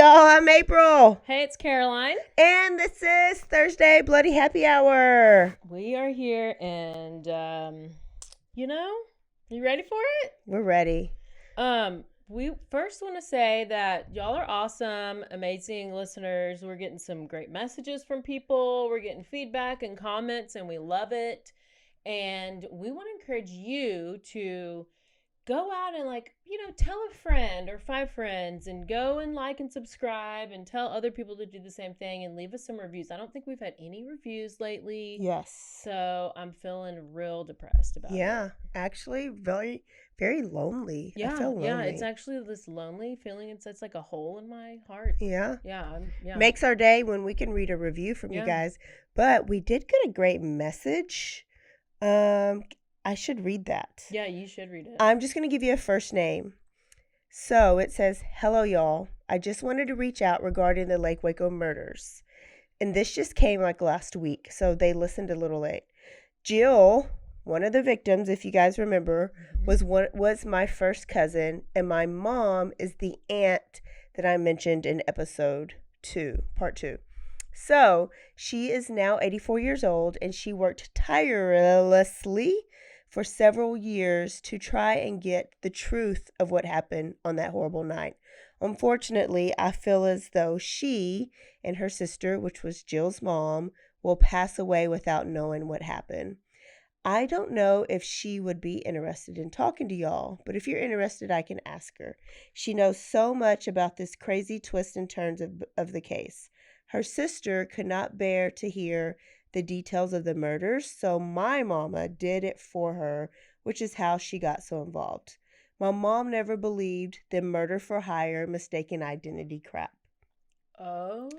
y'all. I'm April. Hey, it's Caroline. And this is Thursday Bloody Happy Hour. We are here and, you ready for it? We're ready. We first want to say that y'all are awesome, amazing listeners. We're getting some great messages from people. We're getting feedback and comments, and we love it. And we want to encourage you to go out and tell a friend or 5 friends and go and like and subscribe and tell other people to do the same thing and leave us some reviews. I don't think we've had any reviews lately. Yes. So I'm feeling real depressed about it. Yeah, actually very, very lonely. Yeah, I feel lonely. Yeah, it's actually this lonely feeling. It's like a hole in my heart. Yeah. Yeah. Makes our day when we can read a review from you guys. But we did get a great message. I should read that. Yeah, you should read it. I'm just going to give you a first name. So it says, "Hello, y'all. I just wanted to reach out regarding the Lake Waco murders. And this just came like last week, so they listened a little late. Jill, one of the victims, if you guys remember, was my first cousin, and my mom is the aunt that I mentioned in episode 2, part 2. So she is now 84 years old, and she worked tirelessly for several years to try and get the truth of what happened on that horrible night. Unfortunately, I feel as though she and her sister, which was Jill's mom, will pass away without knowing what happened. I don't know if she would be interested in talking to y'all, but if you're interested, I can ask her. She knows so much about this crazy twists and turns of the case. Her sister could not bear to hear the details of the murders, so my mama did it for her, which is how she got so involved. My mom never believed the murder for hire, mistaken identity crap." Oh.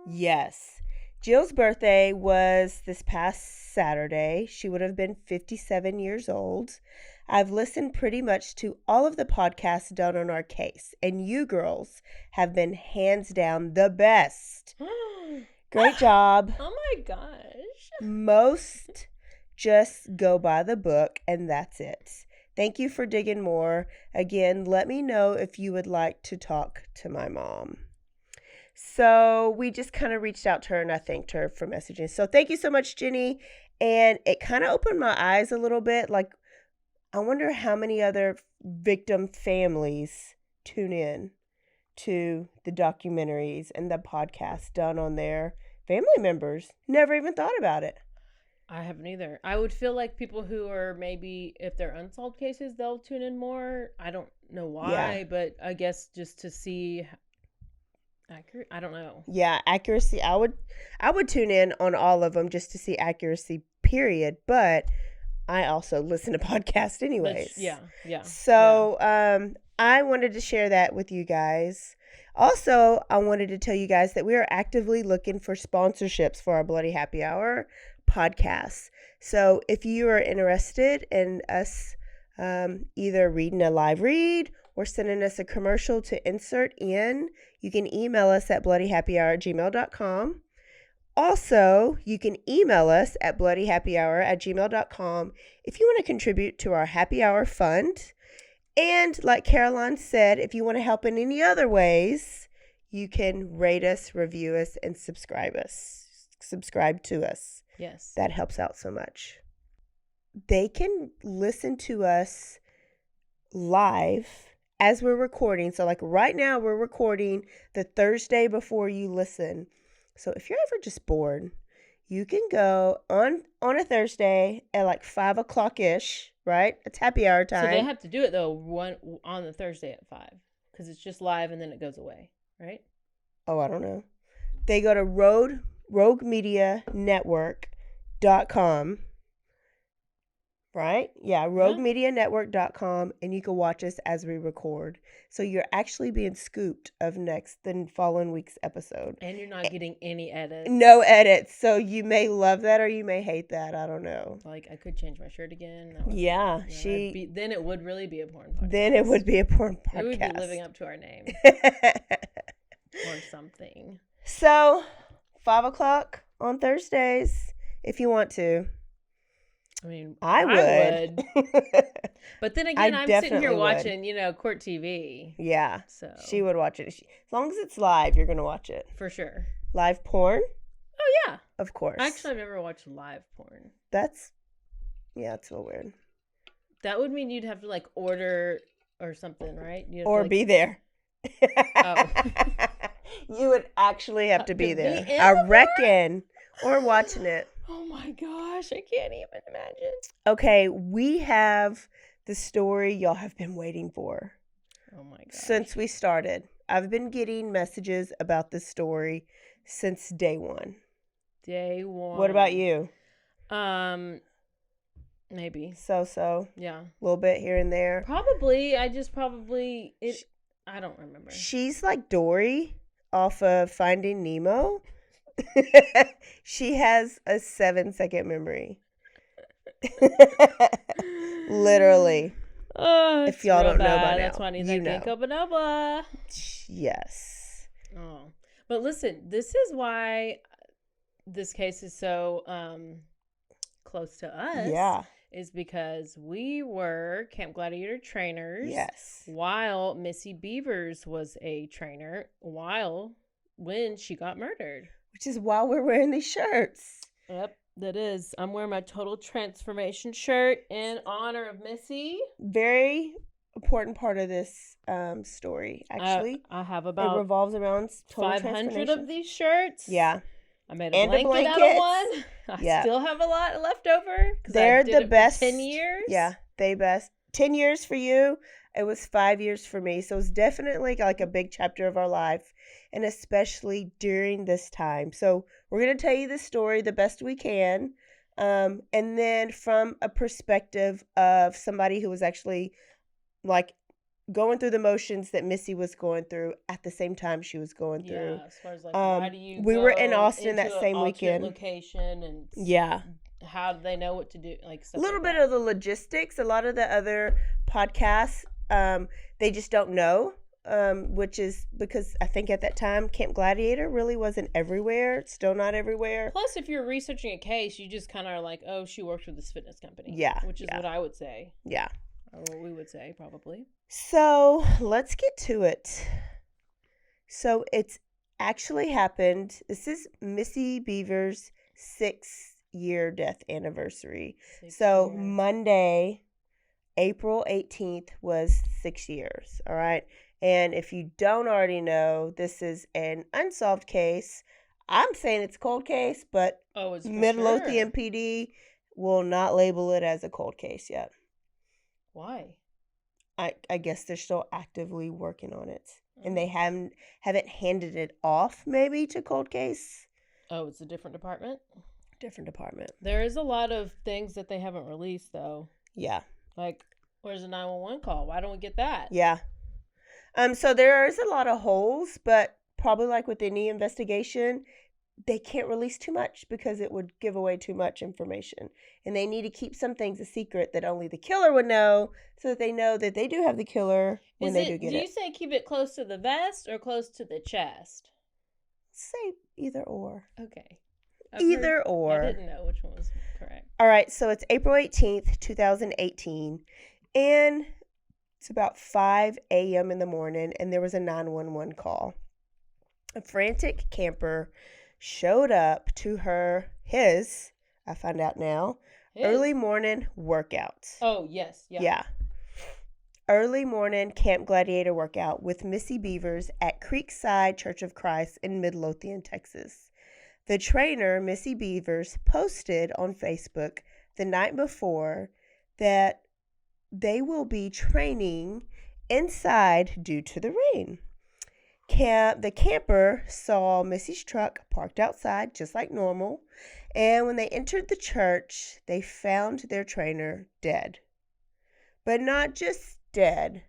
Yes. Jill's birthday was this past Saturday. She would have been 57 years old. I've listened pretty much to all of the podcasts done on our case, and you girls have been hands down the best. Great job. Oh my gosh. Most just go by the book, and that's it. Thank you for digging more. Again, let me know if you would like to talk to my mom. So we just kind of reached out to her, and I thanked her for messaging. So thank you so much, Jenny. And it kind of opened my eyes a little bit. Like, I wonder how many other victim families tune in to the documentaries and the podcasts done on their family members. Never even thought about it. I haven't either. I would feel like people who are maybe, if they're unsolved cases, they'll tune in more. I don't know why, but I guess just to see accurate. I don't know. Yeah, accuracy. I would tune in on all of them just to see accuracy, period. But I also listen to podcasts anyways. Yeah. So I wanted to share that with you guys. Also, I wanted to tell you guys that we are actively looking for sponsorships for our Bloody Happy Hour podcast. So if you are interested in us either reading a live read or sending us a commercial to insert in, you can email us at bloodyhappyhour@gmail.com. Also, you can email us at bloodyhappyhour@gmail.com if you want to contribute to our Happy Hour Fund. And like Caroline said, if you want to help in any other ways, you can rate us, review us, and subscribe to us. Yes. That helps out so much. They can listen to us live as we're recording. So like right now we're recording the Thursday before you listen. So if you're ever just bored, you can go on a Thursday at like 5 o'clock-ish, right? It's happy hour time. So they have to do it, though, on the Thursday at 5, because it's just live and then it goes away, right? Oh, I don't know. They go to roguemedianetwork.com. Right? Yeah, roguemedianetwork.com, and you can watch us as we record. So you're actually being scooped of the following week's episode. And you're not getting any edits. No edits. So you may love that or you may hate that. I don't know. Like, I could change my shirt again. Then it would really be a porn podcast. Then it would be a porn podcast. It would be living up to our name. Or something. So, 5 o'clock on Thursdays, if you want to. I mean, I would. But then again, I'm sitting here definitely watching, court TV. Yeah. So She would watch it. As long as it's live, you're going to watch it. For sure. Live porn? Oh, yeah. Of course. Actually, I've never watched live porn. It's a little weird. That would mean you'd have to, like, order or something, right? Or be there. Oh. You would actually have to be there. I reckon. Or watching it. Oh my gosh, I can't even imagine. Okay, we have the story y'all have been waiting for. Oh my gosh. Since we started. I've been getting messages about this story since day one. Day one. What about you? Maybe. So. Yeah. A little bit here and there. Probably. I don't remember. She's like Dory off of Finding Nemo. She has a 7-second memory. Literally. Oh, if y'all don't know by now. That's why I need that ginkgo biloba. Yes. Oh. But listen, this is why this case is so close to us. Yeah. Is because we were Camp Gladiator trainers. Yes. While Missy Bevers was a trainer when she got murdered. Which is why we're wearing these shirts. Yep, that is. I'm wearing my Total Transformation shirt in honor of Missy. Very important part of this story, actually. I have about it revolves around Total 500 of these shirts. Yeah. I made a blanket out of one. I still have a lot left over. They're the best. 10 years. Yeah, they best. 10 years for you. It was 5 years for me. So it's definitely like a big chapter of our life. And especially during this time. So we're going to tell you the story the best we can. And then from a perspective of somebody who was actually like going through the motions that Missy was going through at the same time she was going through. Yeah, as far as like why do you we were in Austin that same weekend. Location and how do they know what to do? Like stuff a little like bit of the logistics. A lot of the other podcasts, they just don't know. Which is because I think at that time Camp Gladiator really wasn't everywhere. It's still not everywhere. Plus, if you're researching a case, you just kind of are like, oh, she works for this fitness company. Yeah. Which is what I would say. Yeah. Or what we would say, probably. So, let's get to it. So, it's actually happened. This is Missy Bevers' 6-year death anniversary. Monday, April 18th was 6 years. All right. And if you don't already know, this is an unsolved case. I'm saying it's a cold case, but it's Midlothian PD will not label it as a cold case yet. Why? I guess they're still actively working on it. And they haven't handed it off maybe to cold case. Oh, it's a different department? Different department. There is a lot of things that they haven't released, though. Yeah. Like, where's the 911 call? Why don't we get that? Yeah. So there is a lot of holes, but probably like with any investigation, they can't release too much because it would give away too much information. And they need to keep some things a secret that only the killer would know so that they know that they do have the killer when they do get it. Do you say keep it close to the vest or close to the chest? Say either or. Okay. Either or. I didn't know which one was correct. All right, so it's April 18th, 2018, and it's about 5 a.m. in the morning, and there was a 911 call. A frantic camper showed up to I found out now, early morning workout. Oh, yes. Yeah. Early morning Camp Gladiator workout with Missy Bevers at Creekside Church of Christ in Midlothian, Texas. The trainer, Missy Bevers, posted on Facebook the night before that they will be training inside due to the rain. The camper saw Missy's truck parked outside just like normal, and when they entered the church, they found their trainer dead. But not just dead.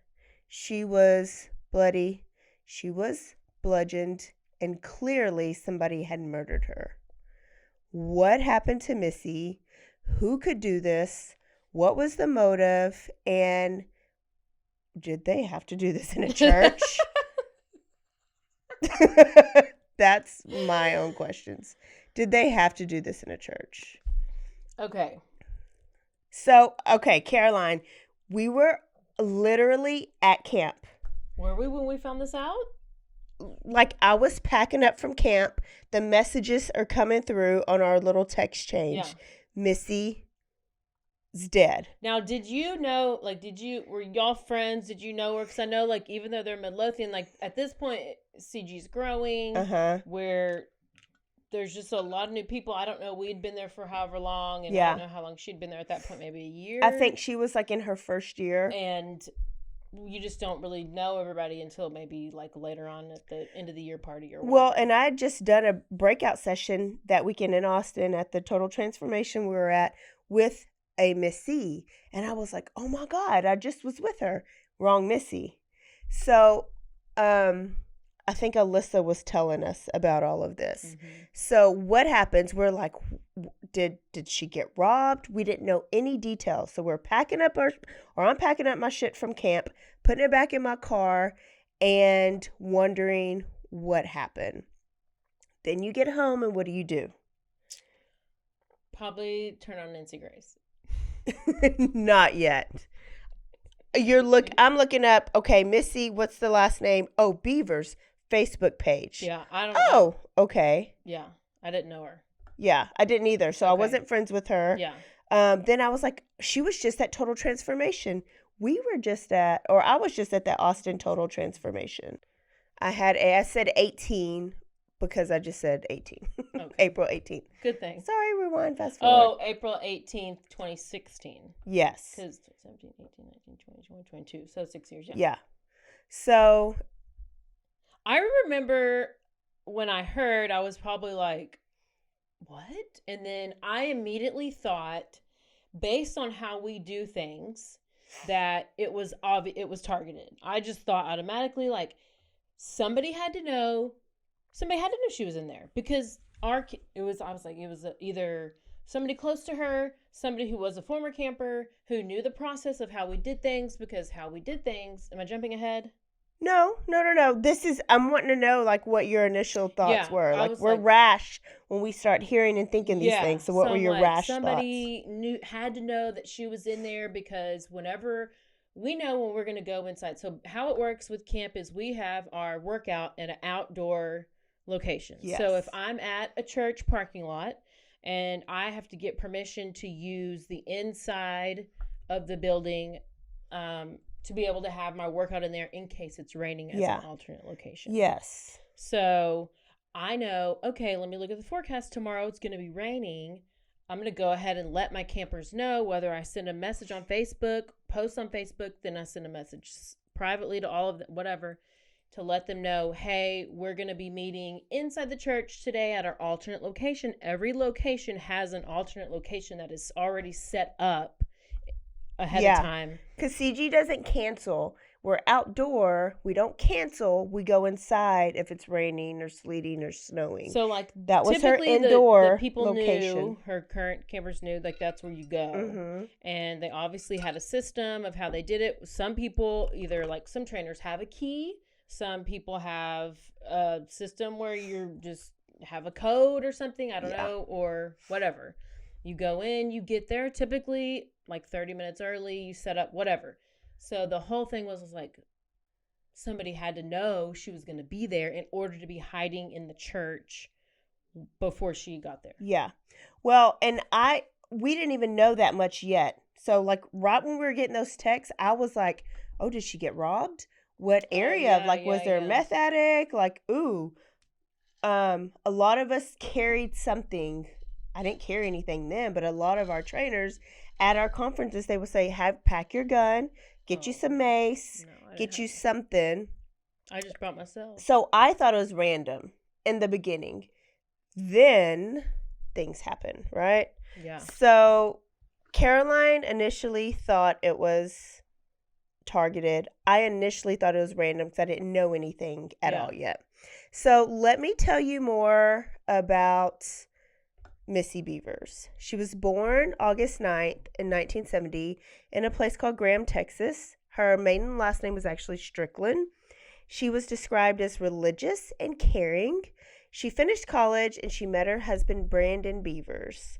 She was bloody, she was bludgeoned, and clearly somebody had murdered her. What happened to Missy? Who could do this? What was the motive? And did they have to do this in a church? That's my own questions. Did they have to do this in a church? Okay. So, okay, Caroline, we were literally at camp. Were we when we found this out? Like, I was packing up from camp. The messages are coming through on our little text change. Yeah. Missy's dead. Now, did you know, like, were y'all friends? Did you know her? Because I know, like, even though they're Midlothian, like, at this point, CG's growing, where there's just a lot of new people. I don't know. We'd been there for however long, and I don't know how long she'd been there at that point, maybe a year. I think she was, like, in her first year. And you just don't really know everybody until maybe, like, later on at the end of the year party or whatever. Well, and I had just done a breakout session that weekend in Austin at the Total Transformation we were at with a Missy. And I was like, oh, my God, I just was with her. Wrong Missy. So, I think Alyssa was telling us about all of this. Mm-hmm. So what happens? We're like, did she get robbed? We didn't know any details. So we're packing up I'm packing up my shit from camp, putting it back in my car, and wondering what happened. Then you get home, and what do? Probably turn on Nancy Grace. Not yet. I'm looking up, okay, Missy, what's the last name? Oh, Beavers Facebook page. Yeah, I don't know. Oh, okay. Yeah, I didn't know her. Yeah, I didn't either. So I wasn't friends with her. Yeah. Then I was like, she was just at Total Transformation. I was just at that Austin Total Transformation. I said 18 because I just said 18. Okay. April 18th. Good thing. Sorry, rewind, fast forward. Oh, April 18th, 2016. Yes. Because 17, 18, 19, 20, 21, 22. So 6 years, yeah. Yeah. So I remember when I heard, I was probably like, what? And then I immediately thought, based on how we do things, that it was targeted. I just thought automatically, like, somebody had to know she was in there, because it was either somebody close to her, somebody who was a former camper, who knew the process of how we did things, because how we did things. Am I jumping ahead? No. I'm wanting to know, like, what your initial thoughts were. Like, we're rash when we start hearing and thinking these things. So what were your rash thoughts? Somebody had to know that she was in there, because whenever we know when we're going to go inside. So how it works with camp is we have our workout at an outdoor location. Yes. So if I'm at a church parking lot and I have to get permission to use the inside of the building, to be able to have my workout in there in case it's raining as an alternate location. Yes. So I know, okay, let me look at the forecast. Tomorrow it's going to be raining. I'm going to go ahead and let my campers know, whether I send a message on Facebook, post on Facebook, then I send a message privately to all of them, whatever, to let them know, hey, we're going to be meeting inside the church today at our alternate location. Every location has an alternate location that is already set up ahead of time. Because CG doesn't cancel. We're outdoor. We don't cancel. We go inside if it's raining or sleeting or snowing. So, like, that was her indoor the people location. Knew, her current campers knew, like, that's where you go. Mm-hmm. And they obviously had a system of how they did it. Some people, either, like, some trainers have a key. Some people have a system where you just have a code or something. I don't know, or whatever. You go in, you get there typically like 30 minutes early, you set up, whatever. So the whole thing was like, somebody had to know she was going to be there in order to be hiding in the church before she got there. Yeah. Well, and we didn't even know that much yet. So, like, right when we were getting those texts, I was like, oh, did she get robbed? What area? Was there a meth addict? Like, ooh. A lot of us carried something. I didn't carry anything then, but a lot of our trainers at our conferences, they would say, pack your gun, get you some mace, get you something. I just brought myself. So I thought it was random in the beginning. Then things happen, right? Yeah. So Caroline initially thought it was targeted. I initially thought it was random because I didn't know anything at all yet. So let me tell you more about Missy Bevers. She was born August 9th in 1970 in a place called Graham, Texas. Her maiden and last name was actually Strickland. She was described as religious and caring. She finished college and she met her husband, Brandon Beavers.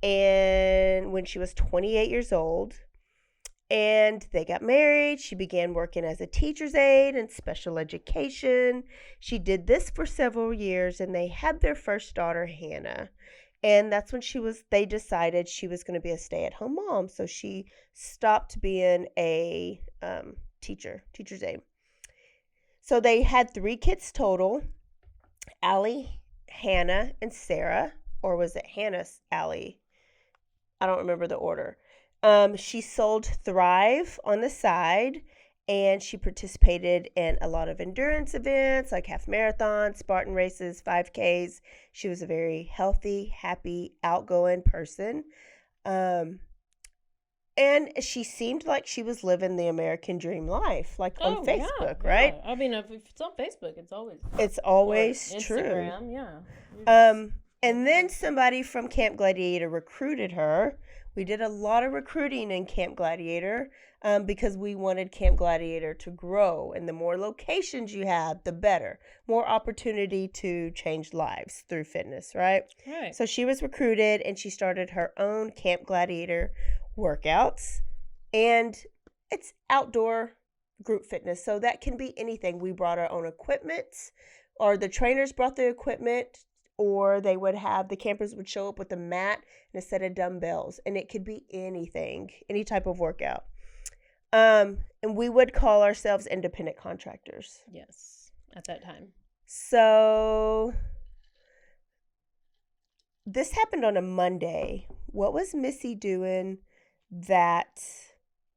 and when she was 28 years old. And they got married. She began working as a teacher's aide in special education. She did this for several years, and they had their first daughter, Hannah. And that's when they decided she was going to be a stay-at-home mom. So she stopped being a teacher's aide. So they had 3 kids total: Allie, Hannah, and Sarah. Or was it Hannah, Allie? I don't remember the order. She sold Thrive on the side, and she participated in a lot of endurance events like half marathons, Spartan races, 5Ks. She was a very healthy, happy, outgoing person. And she seemed like she was living the American dream life, like on Facebook, right? Yeah. I mean, if it's on Facebook, it's always true. Instagram, yeah. And then somebody from Camp Gladiator recruited her. We did a lot of recruiting in Camp Gladiator because we wanted Camp Gladiator to grow. And the more locations you have, the better. More opportunity to change lives through fitness, right? Right. So she was recruited, and she started her own Camp Gladiator workouts. And it's outdoor group fitness, so that can be anything. We brought our own equipment, or the trainers brought the equipment, or the campers would show up with a mat and a set of dumbbells, and it could be anything, any type of workout. And we would call ourselves independent contractors. Yes, at that time. So this happened on a Monday. What was Missy doing that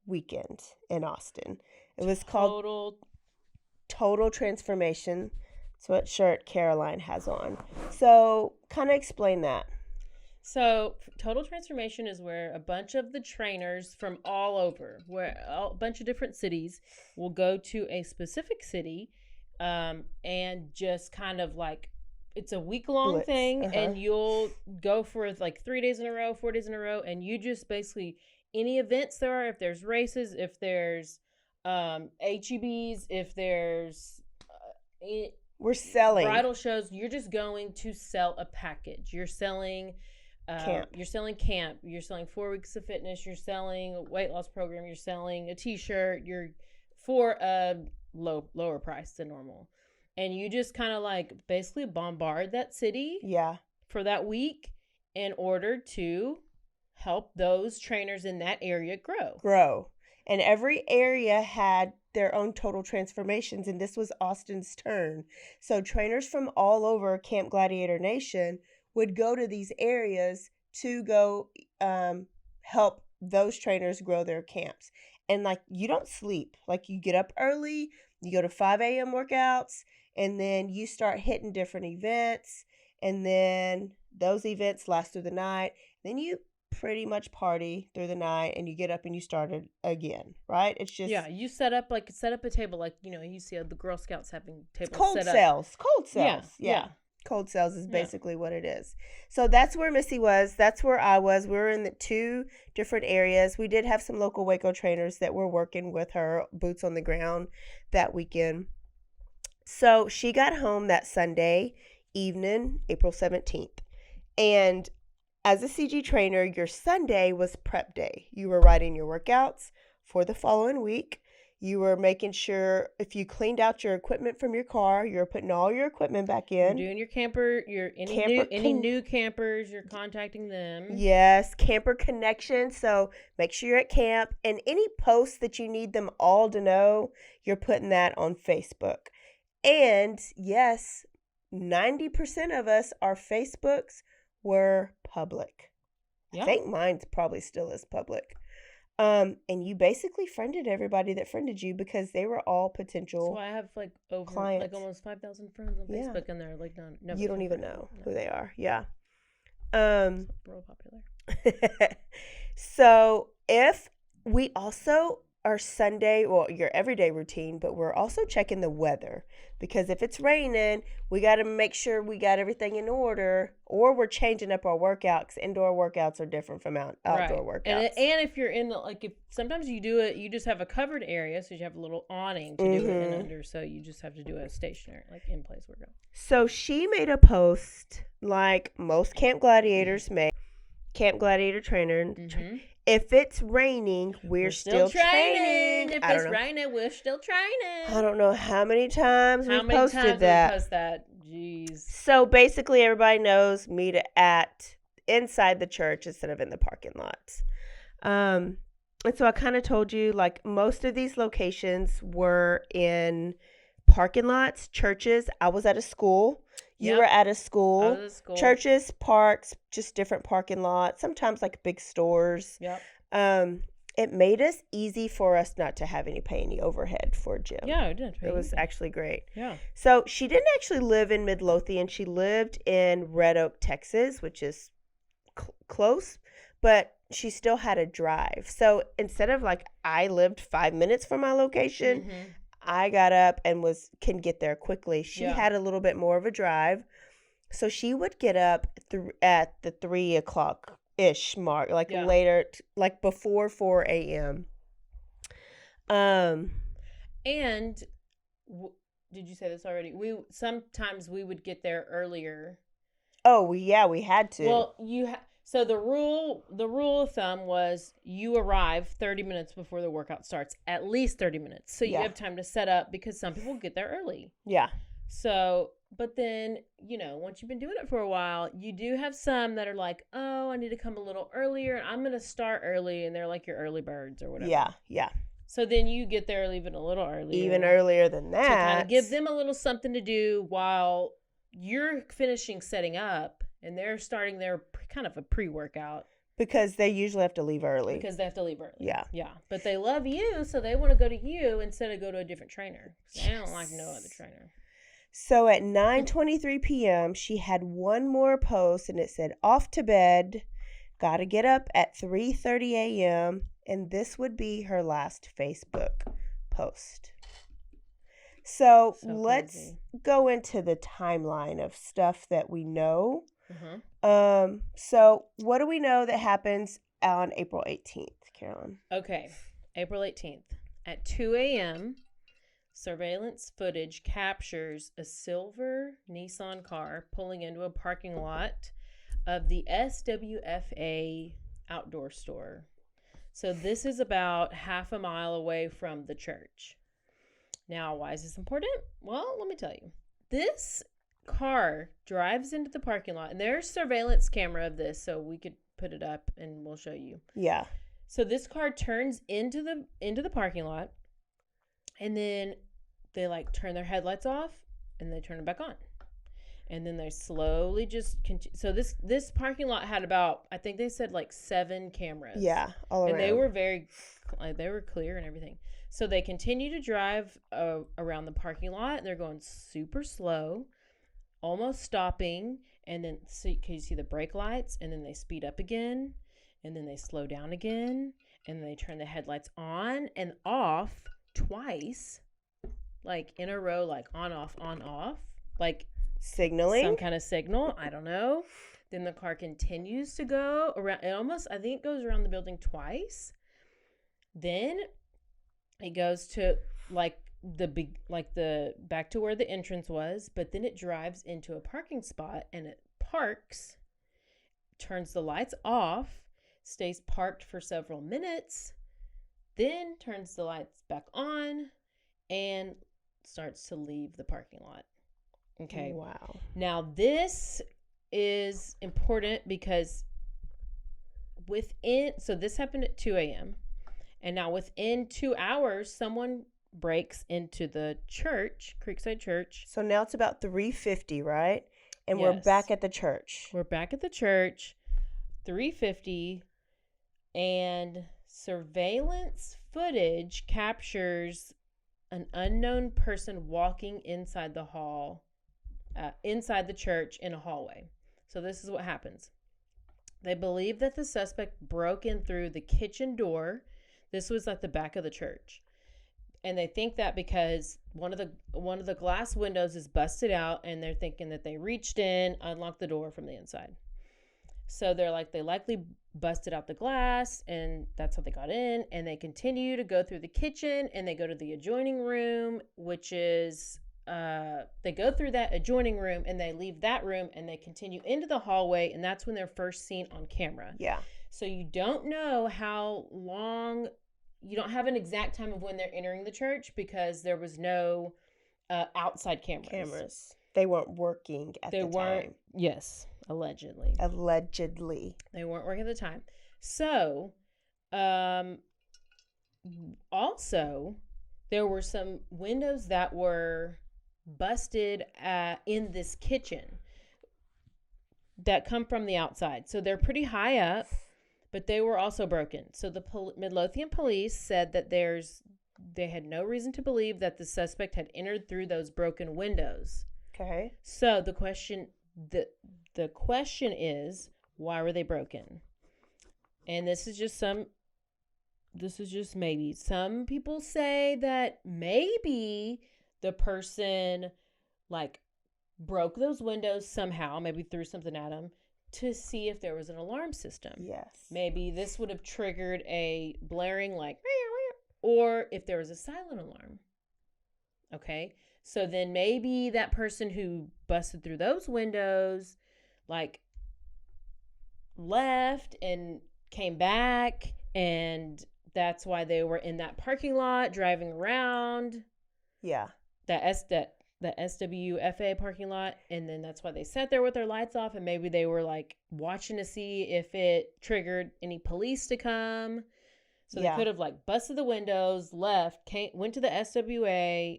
weekend in Austin? It was called Total Transformation. That's what shirt Caroline has on. So kind of explain that. So Total Transformation is where a bunch of the trainers from all over, a bunch of different cities will go to a specific city and just kind of like, it's a week-long thing, and you'll go for like 3 days in a row, 4 days in a row, and you just basically, any events there are, if there's races, if there's HEBs, if there's we're selling bridal shows, you're just going to sell a package. You're selling camp. You're selling camp. You're selling 4 weeks of fitness. You're selling a weight loss program. You're selling a T-shirt. You're for a lower price than normal, and you just kind of like basically bombard that city. Yeah. For that week, in order to help those trainers in that area grow. And every area had their own total transformations, and this was Austin's turn. So trainers from all over Camp Gladiator Nation would go to these areas to go help those trainers grow their camps. And like, you don't sleep. Like, you get up early, you go to 5 a.m. workouts, and then you start hitting different events, and then those events last through the night. Then you pretty much party through the night, and you get up and you start it again, right? It's just, yeah, you set up a table, like, you know, you see the Girl Scouts having tables cold set cells. up. Cold cells. Yeah. Cold cells is basically what it is. So that's where Missy was. That's where I was. We were in the 2 different areas. We did have some local Waco trainers that were working with her, boots on the ground, that weekend. So she got home that Sunday evening, April 17th. And as a CG trainer, your Sunday was prep day. You were writing your workouts for the following week. You were making sure if you cleaned out your equipment from your car, you're putting all your equipment back in. You're doing your camper, any new campers, you're contacting them. Yes, camper connection. So make sure you're at camp, and any posts that you need them all to know, you're putting that on Facebook. And yes, 90% of us, our Facebooks were public. Yeah. I think mine probably still is public. And you basically friended everybody that friended you because they were all potential. So I have like over clients. Like almost 5,000 friends on Facebook, and they're like no. You don't even know who they are. Yeah. Real popular. So if we also our Sunday, well, your everyday routine, but we're also checking the weather, because if it's raining, we got to make sure we got everything in order, or we're changing up our workouts. Indoor workouts are different from outdoor workouts. And if you're in if sometimes you do it, you just have a covered area, so you have a little awning to do it in under, so you just have to do a stationary, like in place workout. So she made a post like most Camp Gladiators make, Camp Gladiator trainer. Mm-hmm. If it's raining, we're still training. If it's raining, we're still training. I don't know how many times we posted that. We post that? Jeez. So basically, everybody knows meet at inside the church instead of in the parking lots. And so I kind of told you, like, most of these locations were in parking lots, churches. I was at a school. You were at a school. I was at a school. Churches, parks, just different parking lots. Sometimes like big stores. Yep. It made us easy for us not to have pay any overhead for gym. Yeah, it did. It was actually great. Yeah. So she didn't actually live in Midlothian. She lived in Red Oak, Texas, which is close, but she still had a drive. So instead of like I lived 5 minutes from my location, Mm-hmm. I got up and can get there quickly. She had a little bit more of a drive. So she would get up at the 3 o'clock-ish mark, like later, like before 4 a.m. And did you say this already? Sometimes we would get there earlier. Oh, yeah, we had to. Well, so the rule of thumb was you arrive 30 minutes before the workout starts, at least 30 minutes. So you have time to set up because some people get there early. Yeah. So, but then, once you've been doing it for a while, you do have some that are like, oh, I need to come a little earlier and I'm going to start early. And they're like your early birds or whatever. Yeah. Yeah. So then you get there even a little earlier. Even earlier than that. To kind of give them a little something to do while you're finishing setting up and they're starting their kind of a pre-workout. Because they usually have to leave early. Yeah. Yeah. But they love you, so they want to go to you instead of go to a different trainer. They don't like no other trainer. So at 9:23 p.m., she had one more post, and it said, off to bed, gotta get up at 3:30 a.m., and this would be her last Facebook post. So let's go into the timeline of stuff that we know. Mm-hmm. So what do we know that happens on April 18th, Carolyn? Okay, April 18th at 2 a.m., surveillance footage captures a silver Nissan car pulling into a parking lot of the SWFA outdoor store. So this is about half a mile away from the church. Now, why is this important? Well, let me tell you. This car drives into the parking lot, and there's surveillance camera of this, so we could put it up and we'll show you. Yeah. So this car turns into the parking lot, and then they like turn their headlights off and they turn it back on. And then they slowly just continue. So this parking lot had about, I think they said like 7 cameras. Yeah, all around. And they were they were clear and everything. So they continue to drive around the parking lot, and they're going super slow, almost stopping. And then can you see the brake lights? And then they speed up again, and then they slow down again, and then they turn the headlights on and off twice, like in a row, like on, off, like signaling. Some kind of signal. I don't know. Then the car continues to go around. I think it goes around the building twice. Then it goes to the back to where the entrance was, but then it drives into a parking spot and it parks, turns the lights off, stays parked for several minutes, then turns the lights back on and starts to leave the parking lot. Okay. Wow. Now this is important because this happened at 2 a.m. And now within 2 hours, someone breaks into the church, Creekside Church. So now it's about 3:50, right? And yes. We're back at the church. We're back at the church, 3:50, and surveillance footage captures an unknown person walking inside the hall, inside the church in a hallway. So this is what happens. They believe that the suspect broke in through the kitchen door. This was at the back of the church. And they think that because one of the glass windows is busted out, and they're thinking that they reached in, unlocked the door from the inside. So they're like, they likely busted out the glass, and that's how they got in. And they continue to go through the kitchen, and they go to the adjoining room, which is they go through that adjoining room and they leave that room and they continue into the hallway, and that's when they're first seen on camera. Yeah. So you don't know how long, you don't have an exact time of when they're entering the church because there was no outside cameras. They weren't working at the time. They weren't. Yes, allegedly. They weren't working at the time. So, also, there were some windows that were busted in this kitchen that come from the outside. So they're pretty high up, but they were also broken. So the Midlothian police said that they had no reason to believe that the suspect had entered through those broken windows. Okay. So the question is, why were they broken? And this is just maybe. Some people say that maybe the person like broke those windows somehow, maybe threw something at them to see if there was an alarm system. Yes. Maybe this would have triggered a blaring like, or if there was a silent alarm. Okay. So then maybe that person who busted through those windows like left and came back, and that's why they were in that parking lot driving around. Yeah. The SWFA parking lot, and then that's why they sat there with their lights off, and maybe they were like watching to see if it triggered any police to come. So they could have like busted the windows, left, went to the SFWA,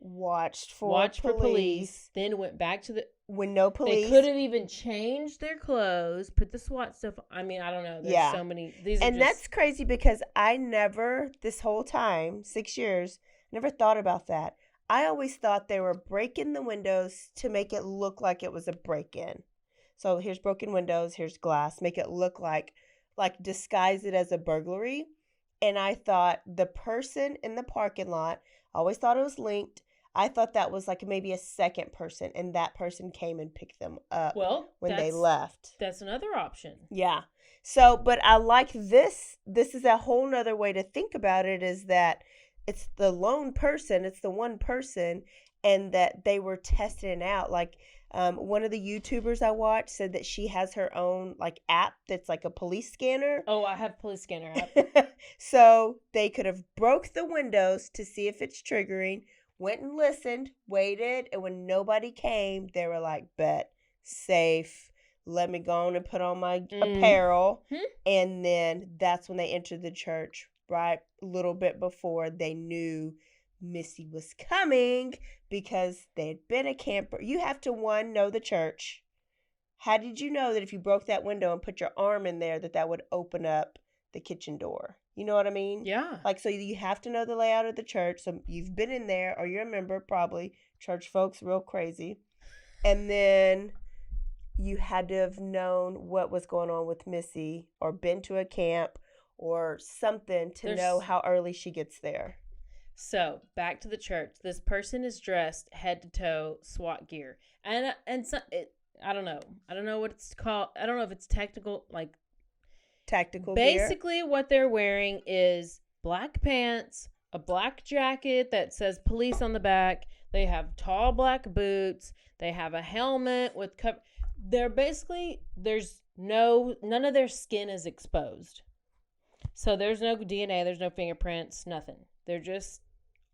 watched for police, then went back to the when no police. They could have even changed their clothes, put the SWAT stuff. I mean, I don't know. There's so many. That's crazy because I never, this whole time, 6 years, never thought about that. I always thought they were breaking the windows to make it look like it was a break-in. So here's broken windows, here's glass, make it look like disguise it as a burglary. And I thought the person in the parking lot, I always thought it was linked. I thought that was like maybe a second person, and that person came and picked them up when they left. That's another option. Yeah. So, but I like this. This is a whole nother way to think about it, is that it's the lone person, it's the one person, and that they were testing it out. Like, one of the YouTubers I watched said that she has her own like app that's like a police scanner. Oh, I have police scanner app. So they could have broke the windows to see if it's triggering, went and listened, waited, and when nobody came, they were like, bet, safe, let me go on and put on my apparel. And then that's when they entered the church, right a little bit before they knew Missy was coming, because they had been a camper. You have to, one, know the church. How did you know that if you broke that window and put your arm in there, that would open up the kitchen door? You know what I mean? Yeah. Like, so you have to know the layout of the church. So you've been in there, or you're a member, probably. Church folks, real crazy. And then you had to have known what was going on with Missy, or been to a camp or something to know how early she gets there. So back to the church. This person is dressed head to toe SWAT gear, and I don't know what it's called. I don't know if it's tactical gear. Basically, what they're wearing is black pants, a black jacket that says police on the back. They have tall black boots. They have a helmet with cover. They're basically, none of their skin is exposed. So there's no DNA, there's no fingerprints, nothing. They're just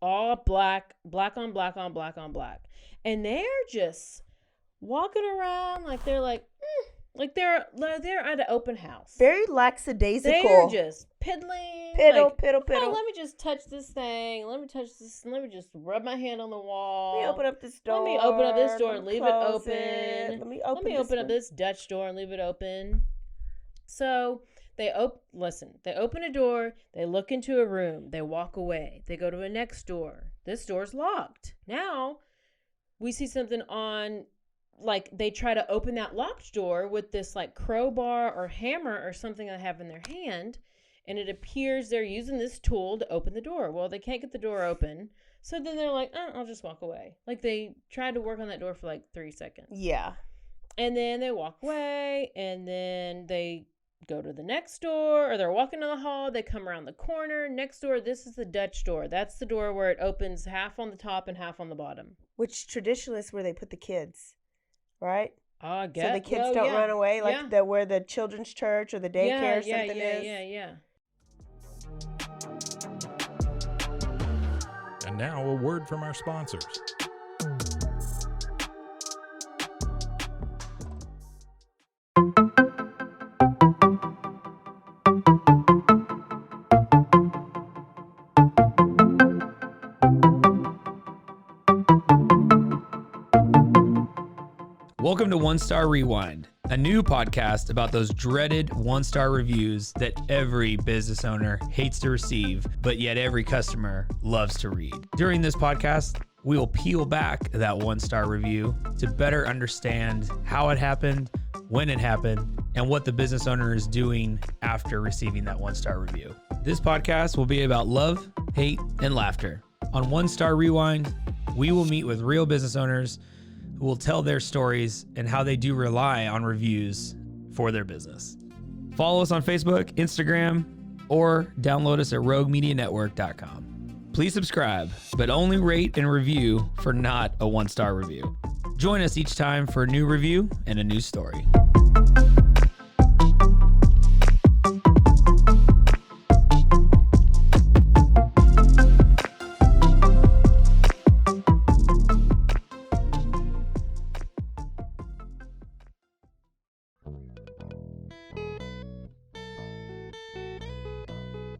all black on black on black on black. And they're just walking around like they're like they're at an open house. Very lackadaisical. They're just piddling. Piddle. Oh, let me just touch this thing. Let me touch this. Let me just rub my hand on the wall. Let me open up this door. Let me open up this door and leave it open. Let me open up this Dutch door and leave it open. So they open a door, they look into a room, they walk away, they go to a next door. This door's locked. Now we see something on, like, they try to open that locked door with this like crowbar or hammer or something they have in their hand, and it appears they're using this tool to open the door. Well, they can't get the door open, so then they're like, I'll just walk away. Like, they tried to work on that door for like 3 seconds. Yeah. And then they walk away, and then they go to the next door, or they're walking down the hall, they come around the corner. Next door, this is the Dutch door. That's the door where it opens half on the top and half on the bottom. Which traditionally is where they put the kids, right? I guess. So the kids don't run away, like where the children's church or the daycare or something is. Yeah. And now a word from our sponsors. Welcome to One Star Rewind, a new podcast about those dreaded one-star reviews that every business owner hates to receive, but yet every customer loves to read. During this podcast, we will peel back that one-star review to better understand how it happened, when it happened, and what the business owner is doing after receiving that one-star review. This podcast will be about love, hate, and laughter. On One Star Rewind, we will meet with real business owners who will tell their stories and how they do rely on reviews for their business. Follow us on Facebook, Instagram, or download us at roguemedianetwork.com. Please subscribe, but only rate and review for not a one-star review. Join us each time for a new review and a new story.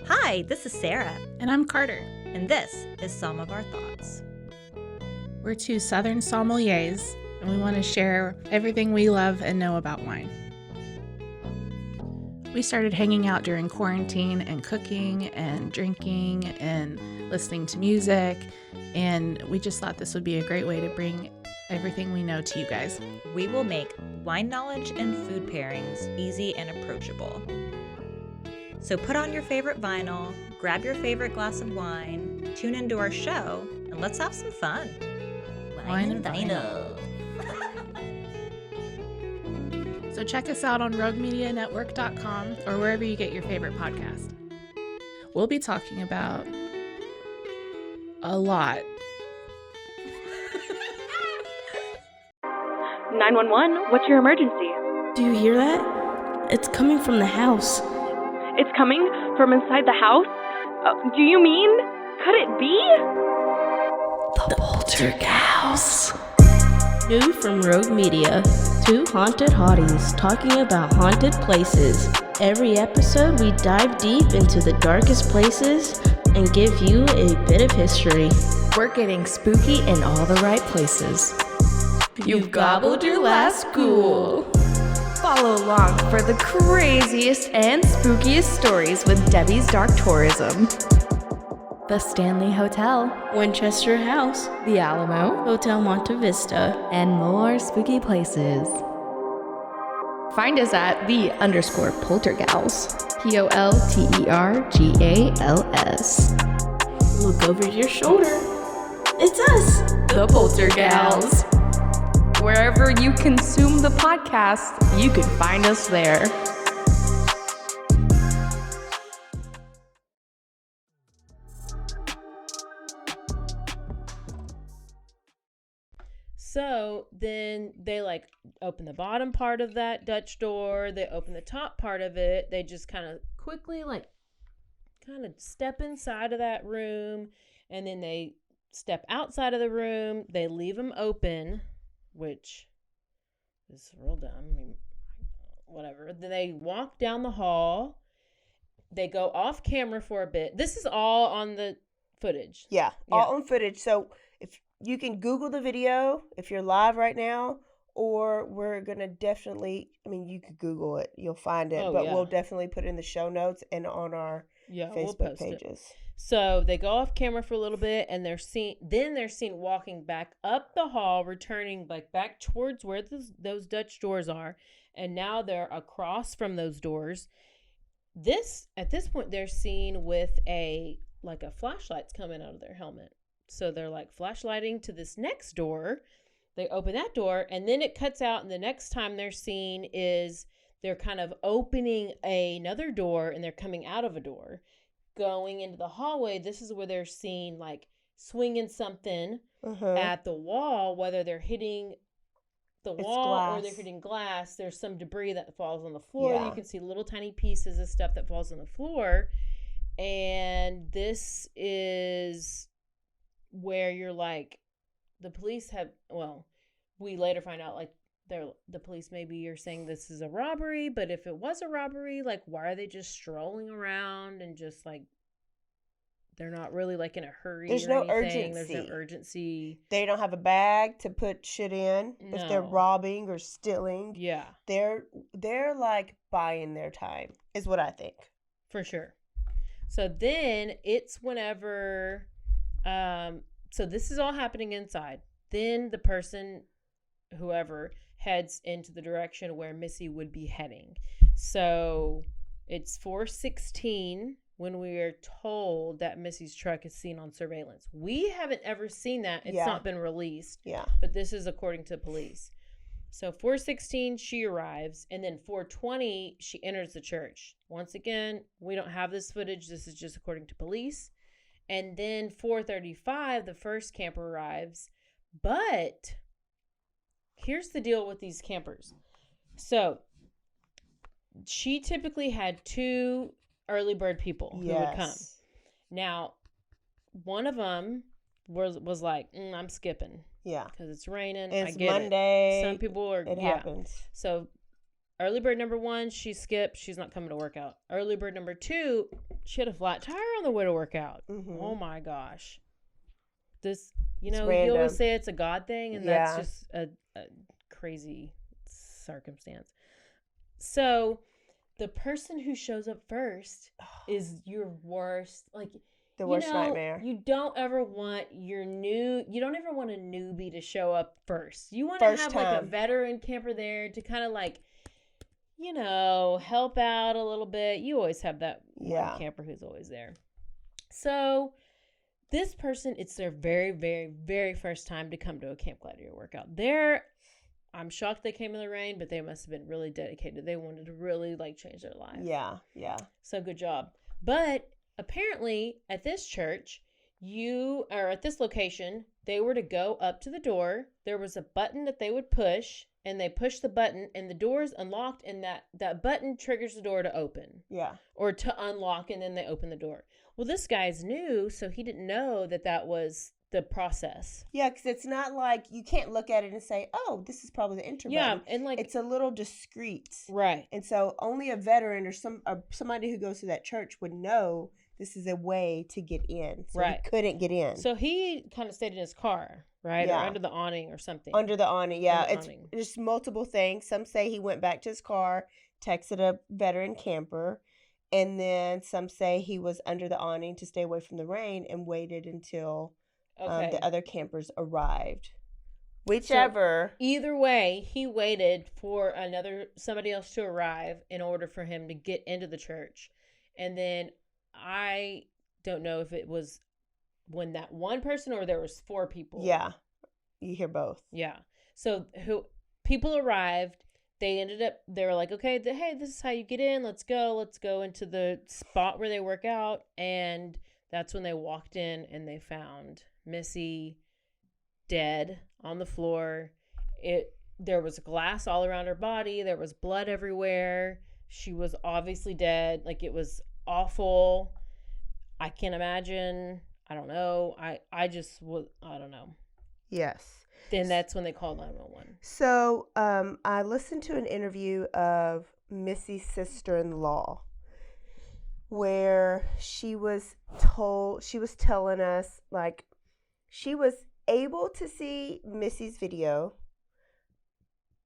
Hi, this is Sarah. And I'm Carter. And this is Some of Our Thoughts. We're two Southern sommeliers, and we want to share everything we love and know about wine. We started hanging out during quarantine and cooking and drinking and listening to music, and we just thought this would be a great way to bring everything we know to you guys. We will make wine knowledge and food pairings easy and approachable. So put on your favorite vinyl, grab your favorite glass of wine, tune into our show, and let's have some fun. Wine and vinyl. So check us out on roguemedianetwork.com or wherever you get your favorite podcast. We'll be talking about a lot. 911, what's your emergency? Do you hear that? It's coming from the house. It's coming from inside the house? Do you mean? Could it be? The Poltergeist. New from Rogue Media. Two haunted hotties talking about haunted places. Every episode we dive deep into the darkest places and give you a bit of history. We're getting spooky in all the right places. You've gobbled your last ghoul. Follow along for the craziest and spookiest stories with Debbie's Dark Tourism. The Stanley Hotel, Winchester House, The Alamo, Hotel Monte Vista, and more spooky places. Find us at _Poltergals. POLTERGALS. Look over your shoulder. It's us, The Poltergals. Wherever you consume the podcast, you can find us there. So then they like open the bottom part of that Dutch door. They open the top part of it. They just kind of quickly kind of step inside of that room. And then they step outside of the room. They leave them open, which is real dumb. I mean, whatever. Then they walk down the hall. They go off camera for a bit. This is all on the footage. Yeah, all on footage. So if you can Google the video if you're live right now, or we're going to definitely, I mean, you could Google it. You'll find it. We'll definitely put it in the show notes and on our Facebook pages. So they go off camera for a little bit, and they're seen walking back up the hall, returning back towards where those Dutch doors are. And now they're across from those doors. At this point, they're seen with a flashlight's coming out of their helmet. So they're flashlighting to this next door. They open that door, and then it cuts out, and the next time they're seen is they're kind of opening another door and they're coming out of a door, going into the hallway. This is where they're seen like swinging something at the wall, whether they're hitting the wall or they're hitting glass. There's some debris that falls on the floor. You can see little tiny pieces of stuff that falls on the floor. And this is where you're like, the police have, well, we later find out like the police maybe are saying this is a robbery, but if it was a robbery, like why are they just strolling around and just like, they're not really like in a hurry. There's no urgency. There's no urgency. They don't have a bag to put shit in if they're robbing or stealing. Yeah. They're like buying their time is what I think. For sure. So then it's whenever, so this is all happening inside. Then the person, whoever, heads into the direction where Missy would be heading. So it's 4:16 when we are told that Missy's truck is seen on surveillance. We haven't ever seen that. It's not been released. Yeah. But this is according to police. So 4:16, she arrives, and then 4:20, she enters the church. Once again, we don't have this footage. This is just according to police. And then 4:35, the first camper arrives. But here's the deal with these campers. So she typically had 2 early bird people who would come. Now, one of them was like, I'm skipping. Yeah. Because it's raining. It's I get Monday. It. Some people are. It happens. So early bird number 1, she skipped. She's not coming to work out. Early bird number 2, she had a flat tire on the way to work out. Oh my gosh. This, you know, you always say it's a God thing, and that's just a crazy circumstance. So the person who shows up first is your worst, like the worst nightmare. You don't ever want a newbie to show up first. You want to have like a veteran camper there to kind of like, you know, help out a little bit. You always have that one camper who's always there. So this person, it's their very, very, very first time to come to a Camp Gladiator workout. I'm shocked they came in the rain, but they must have been really dedicated. They wanted to really like change their life. Yeah, yeah. So good job. But apparently at this church, at this location, they were to go up to the door. There was a button that they would push, and they pushed the button, and the door's unlocked, and that button triggers the door to open. Yeah. Or to unlock, and then they open the door. Well, this guy's new, so he didn't know that was the process. Yeah, because it's not like you can't look at it and say, oh, this is probably the enter button. Yeah, and like it's a little discreet. Right. And so only a veteran or somebody who goes to that church would know this is a way to get in. So he couldn't get in. So he kind of stayed in his car, right? Yeah. Or under the awning or something. Under the awning, yeah. It's just multiple things. Some say he went back to his car, texted a veteran camper, and then some say he was under the awning to stay away from the rain and waited until the other campers arrived. Whichever. So either way, he waited for somebody else to arrive in order for him to get into the church. And then I don't know if it was when that one person or there was 4 people. Yeah. You hear both. Yeah. So people arrived. They were like, okay, hey, this is how you get in. Let's go into the spot where they work out. And that's when they walked in and they found Missy dead on the floor. There was glass all around her body. There was blood everywhere. She was obviously dead. Like, it was awful. I can't imagine. I don't know. I don't know. Yes. Then that's when they called 911. So I listened to an interview of Missy's sister-in-law where she was telling us, like, she was able to see Missy's video.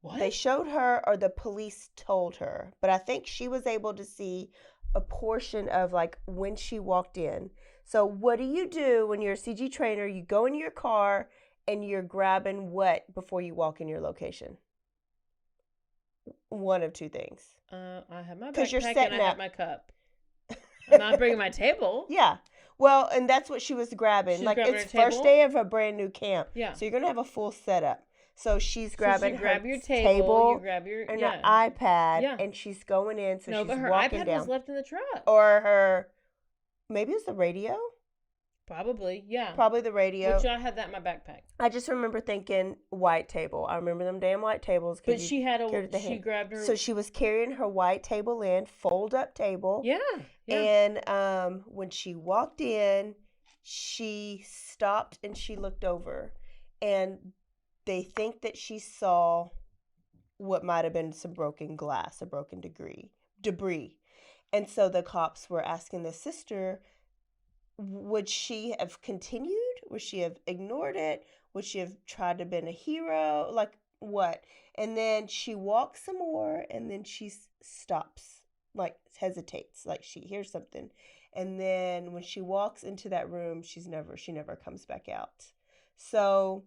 What? They showed her, or the police told her, but I think she was able to see a portion of, like, when she walked in. So what do you do when you're a CG trainer? You go in your car and you're grabbing what before you walk in your location? One of 2 things. I have my backpack and I have my cup. I'm not bringing my table. Yeah. Well, and that's what she was grabbing. It's first day of a brand new camp. Yeah. So you're going to have a full setup. So she's So grabbing you grab her your table, you grab your and her iPad, and she's going in. So no, she's but her walking iPad down. was left in the truck. Or her, maybe it was the radio. Probably, yeah. Probably the radio. Which I had that in my backpack. I just remember thinking white table. I remember them damn white tables. But she grabbed her. So she was carrying her white table in, fold up table. Yeah. And when she walked in, she stopped and she looked over. And they think that she saw what might have been some broken glass, a broken debris. And so the cops were asking the sister, would she have continued? Would she have ignored it? Would she have tried to been a hero? Like what? And then she walks some more, and then she stops, like hesitates, like she hears something. And then when she walks into that room, she never comes back out. So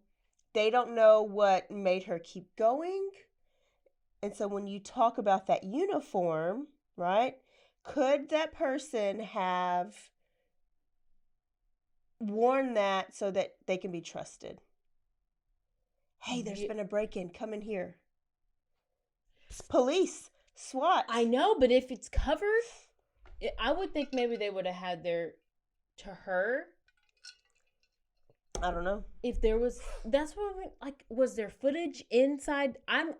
they don't know what made her keep going. And so when you talk about that uniform, right? Could that person have worn that so that they can be trusted? Hey, there's been a break-in. Come in here. Police, SWAT. I know, but if it's covered, I would think maybe they would have had to her. I don't know. If there was, that's what I mean, like, was there footage inside? I'm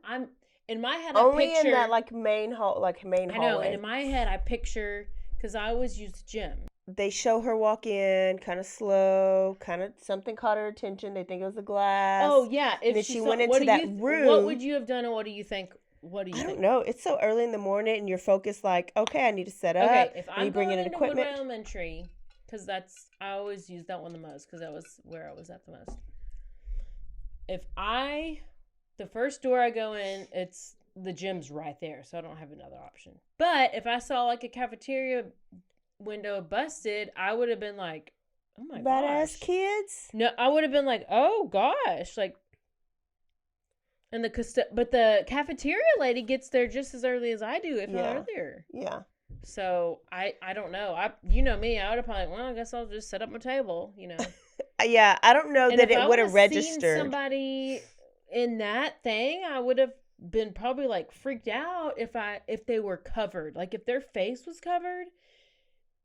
in my head. Only I picture, in that main hallway. I know, and in my head I picture, because I always use the gym. They show her walk in, kind of slow, kind of something caught her attention. They think it was a glass. Oh yeah, if then she went into that room. What would you have done, and what do you think? I don't know. It's so early in the morning, and you're focused. Like, okay, I need to set up. Okay, if I'm bringing going in into equipment. Woodway Elementary, because I always use that one the most, because that was where I was at the most. The first door I go in, the gym's right there, so I don't have another option. But if I saw like a cafeteria window busted, I would have been like, oh my gosh. Badass kids? No, I would have been like, oh gosh. Like, and but the cafeteria lady gets there just as early as I do, if not earlier. Yeah. So I don't know. You know me, I would have probably, well, I guess I'll just set up my table, Yeah, I don't know that it would have registered. Seen somebody in that thing, I would have been probably like freaked out if they were covered. Like if their face was covered,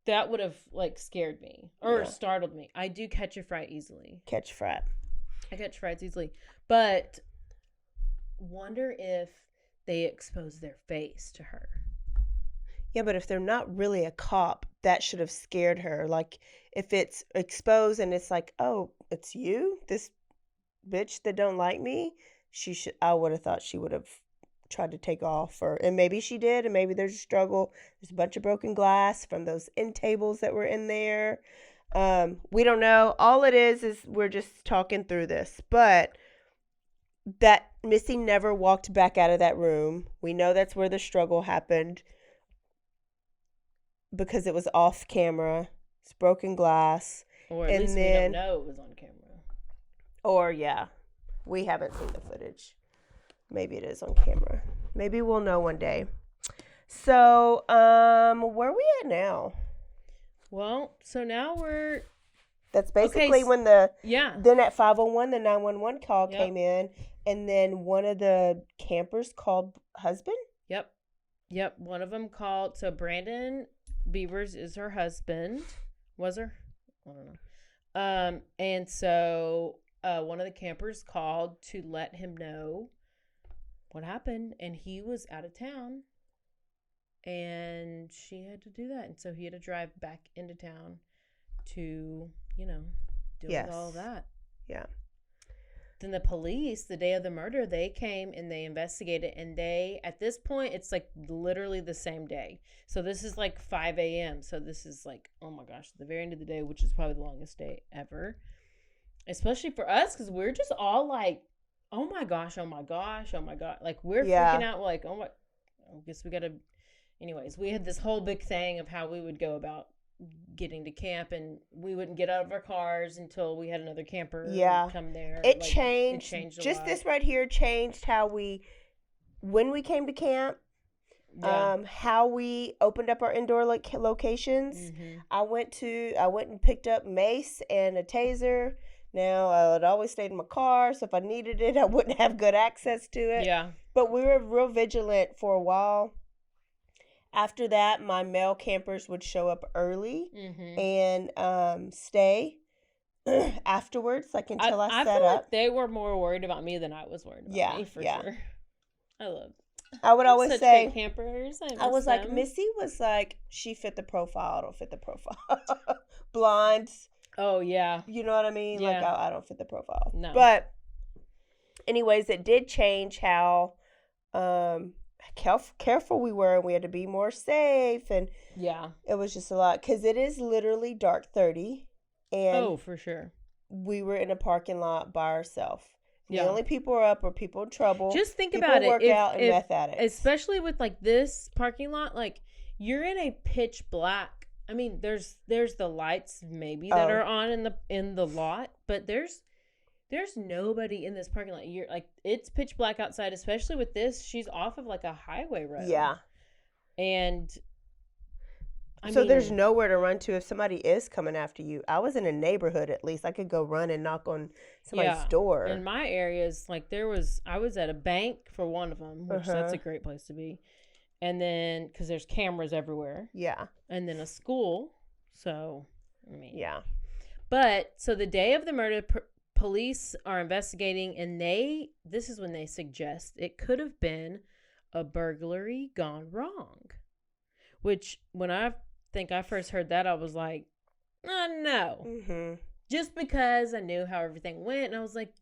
that would have like scared me or startled me. I do catch a fright easily. I catch frights easily. But wonder if they expose their face to her. Yeah, but if they're not really a cop, that should have scared her. Like if it's exposed and it's like, oh, it's you, this bitch that don't like me, I would have thought she would have tried to take off, and maybe she did, and maybe there's a struggle. There's a bunch of broken glass from those end tables that were in there. We don't know. All it is we're just talking through this, but that Missy never walked back out of that room. We know that's where the struggle happened because it was off camera. It's broken glass, or at least we don't know it was on camera. Or we haven't seen the footage. Maybe it is on camera. Maybe we'll know one day. So, where are we at now? Well, so now that's basically when then at 501, the 911 call came in, and then one of the campers called husband? Yep. One of them called. So Brandon Beavers is her husband. Was her? I don't know. And so one of the campers called to let him know what happened, and he was out of town, and she had to do that, and so he had to drive back into town to deal with all of that. Then the police, the day of the murder, they came and they investigated, and at this point it's like literally the same day. So this is like 5 a.m. So this is like, oh my gosh, the very end of the day, which is probably the longest day ever, especially for us, because we're just all like, oh my gosh, oh my gosh, oh my god. Like we're freaking out. We're like, oh my, I guess we got to. Anyways, we had this whole big thing of how we would go about getting to camp, and we wouldn't get out of our cars until we had another camper come there. It changed just a lot. This right here changed how when we came to camp, how we opened up our indoor locations. Mm-hmm. I went and picked up mace and a taser Now, it always stayed in my car, so if I needed it, I wouldn't have good access to it. Yeah. But we were real vigilant for a while. After that, my male campers would show up early and stay afterwards, like until I set feel up. like they were more worried about me than I was worried about me, for sure. I would always say, great campers. I was like, Missy was like, she fit the profile. I don't fit the profile. Blondes. Oh, yeah. You know what I mean? Yeah. Like, I don't fit the profile. No. But anyways, it did change how careful we were. We had to be more safe. And yeah, it was just a lot. Because it is literally dark 30. And for sure. We were in a parking lot by ourselves. Yeah. The only people are up were people in trouble. Just think people about it. Work out and meth addicts. Especially with like this parking lot, like you're in a pitch black. I mean, there's the lights maybe that are on in the lot, but there's nobody in this parking lot. You're like, it's pitch black outside, especially with this. She's off of like a highway road. Yeah. And I mean, there's nowhere to run to if somebody is coming after you. I was in a neighborhood, at least. I could go run and knock on somebody's door. In my areas, like I was at a bank for one of them, which that's a great place to be. And then, because there's cameras everywhere. Yeah. And then a school. So, I mean. Yeah. But, so the day of the murder, police are investigating, and this is when they suggest it could have been a burglary gone wrong. Which, when I think I first heard that, I was like, oh, no. Mm-hmm. Just because I knew how everything went, and I was like,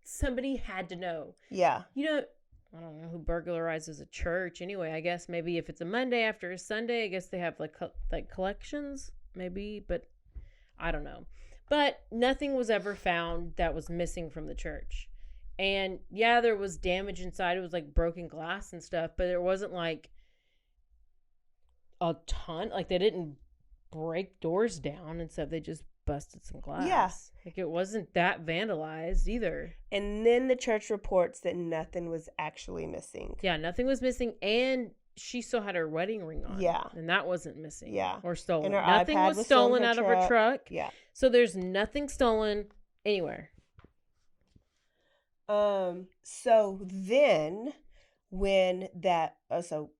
somebody had to know. Yeah. You know, I don't know who burglarizes a church anyway. I guess maybe if it's a Monday after a Sunday, I guess they have like collections, maybe, but I don't know. But nothing was ever found that was missing from the church. And yeah, there was damage inside. It was like broken glass and stuff, but it wasn't like a ton. Like they didn't break doors down and stuff. They just busted some glass. Yeah. Like it wasn't that vandalized either. And then the church reports that nothing was actually missing. Yeah, nothing was missing, and she still had her wedding ring on. Yeah. And that wasn't missing. Yeah. Or stolen. And her nothing iPad was stolen out of of her truck. Yeah. So there's nothing stolen anywhere. So then when that so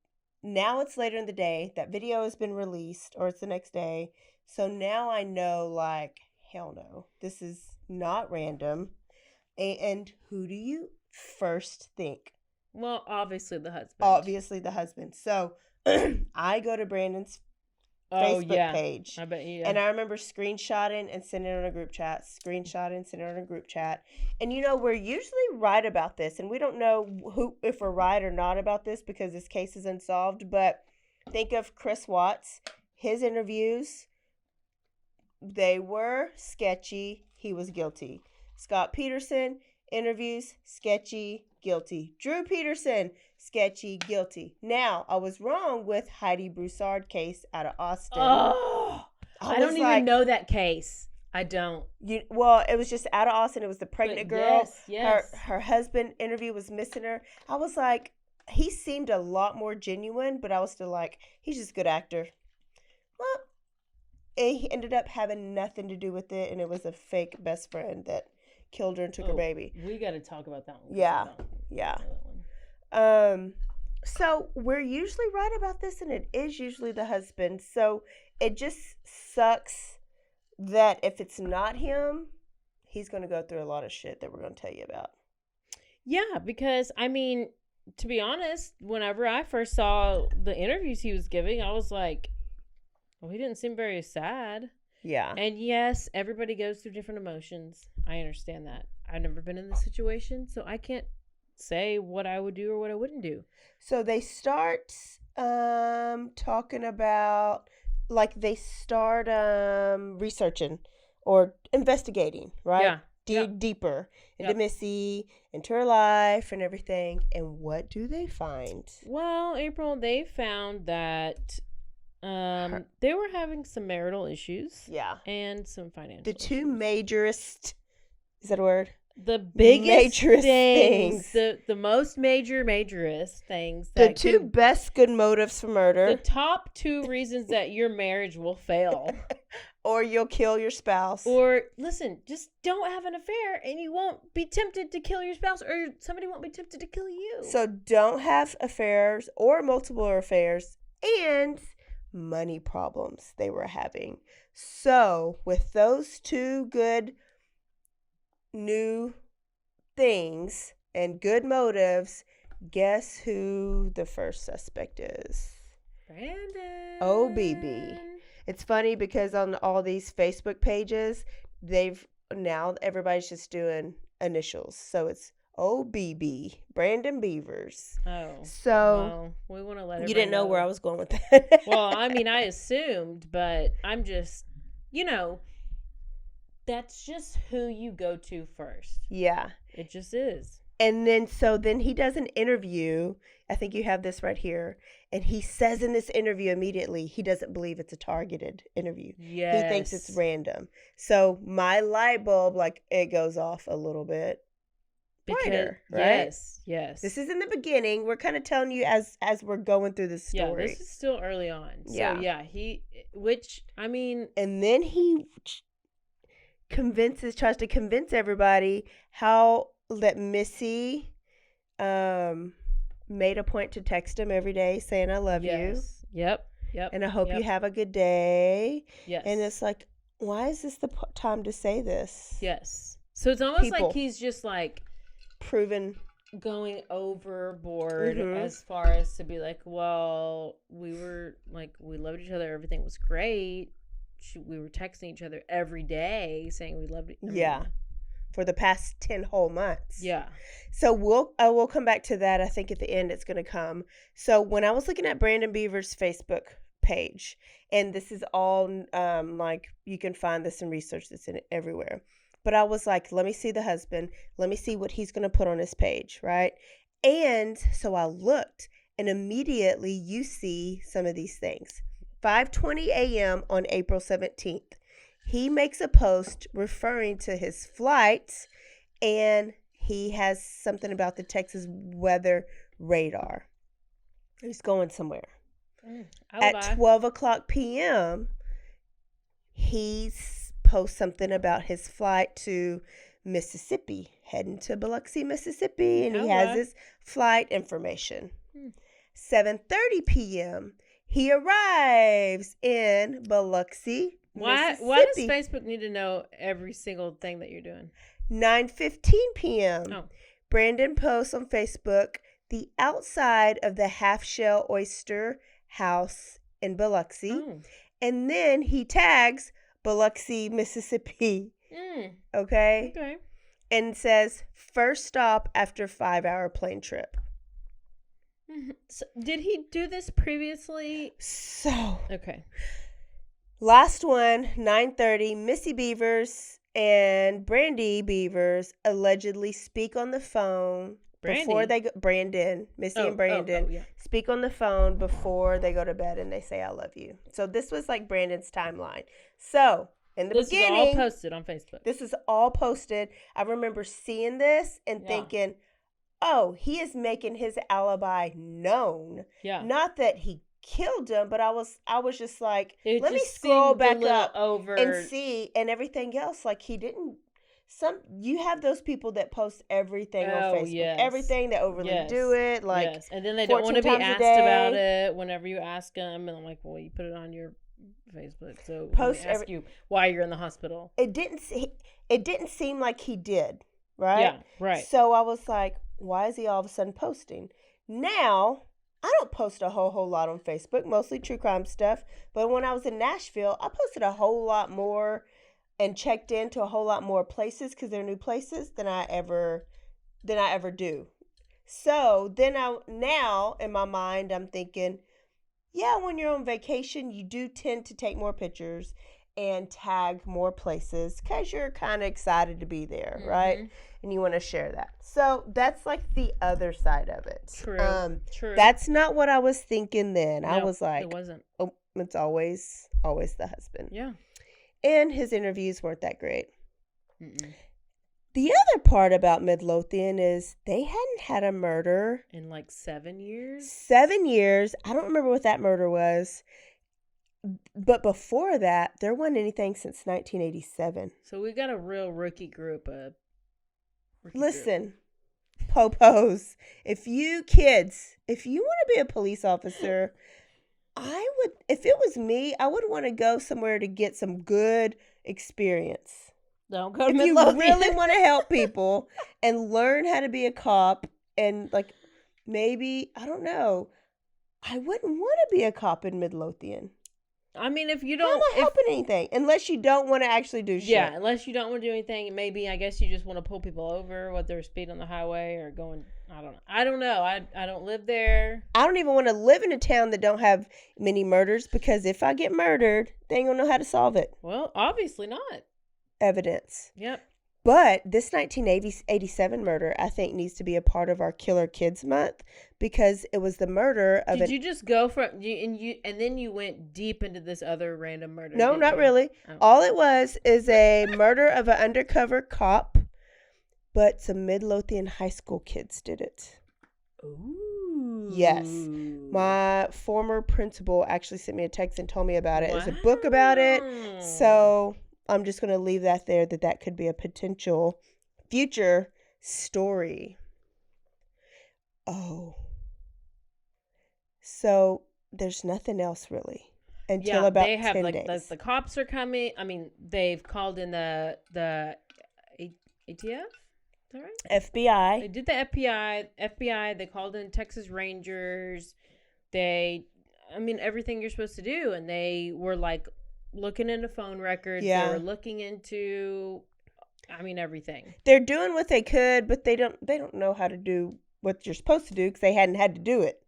now it's later in the day, that video has been released, or it's the next day. So now I know, like, hell no, this is not random. And who do you first think? Well, obviously the husband. Obviously the husband. So I go to Brandon's Facebook page. I bet you. And I remember screenshotting and sending it on a group chat. And you know, we're usually right about this, and we don't know if we're right or not about this because this case is unsolved. But think of Chris Watts, his interviews. They were sketchy. He was guilty. Scott Peterson, interviews, sketchy, guilty. Drew Peterson, sketchy, guilty. Now, I was wrong with Heidi Broussard case out of Austin. Oh, I don't even know that case. I don't. Well, it was just out of Austin. It was the pregnant girl. Yes. Her husband interview was missing her. I was like, he seemed a lot more genuine, but I was still like, he's just a good actor. Well, he ended up having nothing to do with it, and it was a fake best friend that killed her and took her baby. We got to talk about that one. Yeah. So we're usually right about this, and it is usually the husband. So it just sucks that if it's not him, he's going to go through a lot of shit that we're going to tell you about. Yeah, because, I mean, to be honest, whenever I first saw the interviews he was giving, I was like, well, he didn't seem very sad. Yeah. And yes, everybody goes through different emotions. I understand that. I've never been in this situation, so I can't say what I would do or what I wouldn't do. So they start talking about, like, they start researching or investigating, right? Yeah. Dig deeper into Missy, into her life and everything. And what do they find? Well, April, they found that they were having some marital issues. Yeah. And some financial The two issues. majorest, is that a word? The biggest majorest things. The most majorest things. The two best good motives for murder. The top two reasons that your marriage will fail. Or you'll kill your spouse. Or, listen, just don't have an affair and you won't be tempted to kill your spouse, or somebody won't be tempted to kill you. So don't have affairs or multiple affairs, and money problems they were having. So with those two good new things and good motives, guess who the first suspect is? Brandon. OBB. It's funny because on all these Facebook pages, now everybody's just doing initials. So it's OBB, Brandon Beavers. Oh. So we want to let you didn't know where I was going with that. Well, I mean, I assumed, but I'm just, that's just who you go to first. Yeah. It just is. And then he does an interview. I think you have this right here. And he says in this interview immediately, he doesn't believe it's a targeted interview. Yes. He thinks it's random. So my light bulb, it goes off a little bit brighter, right? Yes. This is in the beginning. We're kind of telling you as we're going through the story. Yeah, this is still early on. So, And then he tries to convince everybody that Missy made a point to text him every day saying, I love you. Yep. And I hope you have a good day. Yes. And it's like, why is this the time to say this? Yes. So it's almost like he's just proven going overboard as far as to be like, well, we were we loved each other. Everything was great. We were texting each other every day saying we loved each other. Yeah. For the past 10 whole months. Yeah. So we'll come back to that. I think at the end it's going to come. So when I was looking at Brandon Beavers' Facebook page, and this is all you can find this and research this in everywhere. But I was like, let me see the husband. Let me see what he's going to put on his page, right? And so I looked, and immediately you see some of these things. 5:20 a.m. on April 17th. He makes a post referring to his flight, and he has something about the Texas weather radar. He's going somewhere. At 12 o'clock p.m., he posts something about his flight to Mississippi, heading to Biloxi, Mississippi, and he has his flight information. 7:30 p.m., he arrives in Biloxi, Why does Facebook need to know every single thing that you're doing? 9:15 p.m. Oh. Brandon posts on Facebook the outside of the half-shell oyster house in Biloxi. Oh. And then he tags Biloxi, Mississippi. Okay? And says, first stop after 5-hour plane trip. So, did he do this previously? Okay. Last one, 9:30, Missy Bevers and Brandy Beavers allegedly speak on the phone before they go. Missy and Brandon speak on the phone before they go to bed, and they say, I love you. So this was Brandon's timeline. So in the beginning. This is all posted on Facebook. This is all posted. I remember seeing this and thinking, oh, he is making his alibi known. Yeah. Not that he killed him, but I was just like, let me scroll back up and see, and everything else, he didn't. You have those people that post everything on Facebook, everything, that overly do it, and then they don't want to be asked about it whenever you ask them, and I'm like, well, you put it on your Facebook, so post ask you why you're in the hospital. It didn't seem like he did, right? Yeah, right. So I was like, why is he all of a sudden posting now? I don't post a whole lot on Facebook, mostly true crime stuff. But when I was in Nashville, I posted a whole lot more and checked into a whole lot more places because they're new places than I ever do. So then now in my mind, I'm thinking, yeah, when you're on vacation, you do tend to take more pictures and tag more places because you're kind of excited to be there, right? And you want to share that. So that's the other side of it. True. That's not what I was thinking then. No, I was like, it wasn't. Oh, it's always the husband. Yeah. And his interviews weren't that great. The other part about Midlothian is they hadn't had a murder in 7 years. 7 years. I don't remember what that murder was. But before that, there wasn't anything since 1987. So we got a real rookie group. Listen, popos, if you want to be a police officer, if it was me, I would want to go somewhere to get some good experience. Don't go to If you Midlothian. really want to help people and learn how to be a cop, and like maybe, I don't know, I wouldn't want to be a cop in Midlothian. I mean, if you How don't, am I helping anything? Unless you don't want to actually do shit. yeah, unless you don't want to do anything, maybe I guess you just want to pull people over, whether they're speeding on the highway or going. I don't know. I don't live there. I don't even want to live in a town that don't have many murders, because if I get murdered, they ain't gonna know how to solve it. Well, obviously not. Evidence. Yep. But this 1987 murder, I think, needs to be a part of our Killer Kids Month, because it was the murder of Did you just go from and then you went deep into this other random murder? No, didn't not you? really. Oh. All it was is a murder of an undercover cop, but some Midlothian high school kids did it. Ooh. Yes. My former principal actually sent me a text and told me about it. There's a book about it. So I'm just going to leave that there, that could be a potential future story. Oh. So there's nothing else really until about they have 10 like days. the cops are coming. I mean, they've called in the ATF. Is that right? FBI. They did the FBI. They called in Texas Rangers. Everything you're supposed to do, and they were like looking into phone records. Yeah. They were looking into, everything. They're doing what they could, but they don't know how to do what you're supposed to do, because they hadn't had to do it.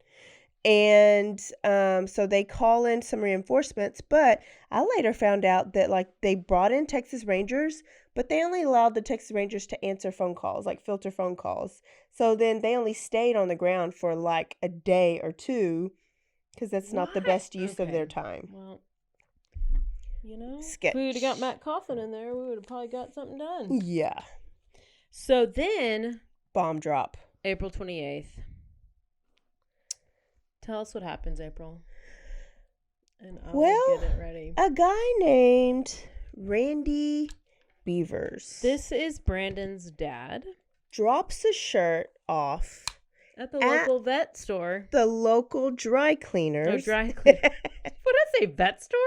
And so they call in some reinforcements, but I later found out that like they brought in Texas Rangers, but they only allowed the Texas Rangers to answer phone calls, like filter phone calls. So then they only stayed on the ground for like a day or two, because that's not the best use of their time. Well, Sketch. if we would have got Matt Coughlin in there, we would have probably got something done. Yeah. So then, Bomb drop. April 28th. Tell us what happens, April. And I'll get it ready. A guy named Randy Beavers. This is Brandon's dad. Drops a shirt off At the local vet store. The local dry cleaners. Oh, dry cleaner. What did I say, vet store?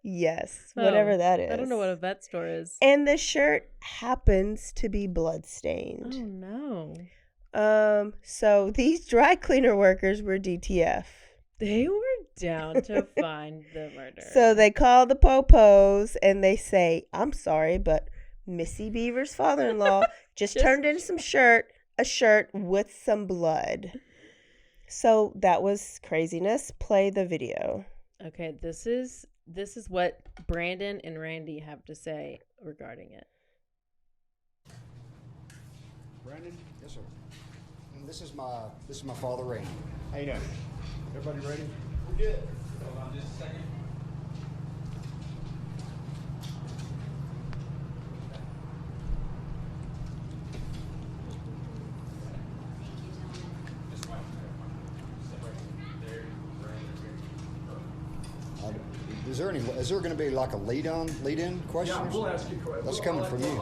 Yes, whatever that is. I don't know what a vet store is. And the shirt happens to be bloodstained. Oh, no. So these dry cleaner workers were DTF. They were down to find the murder. So they call the popos and they say, "I'm sorry, but Missy Bevers' father-in-law just turned in a shirt with some blood." So that was craziness. Play the video. Okay, this is what Brandon and Randy have to say regarding it. Brandon? Yes, sir. And this is my father, Randy. How you doing? Everybody ready? We're good. Hold on just a second. Is there going to be like a lead-in question? Yeah, we'll ask you questions. That's coming from you.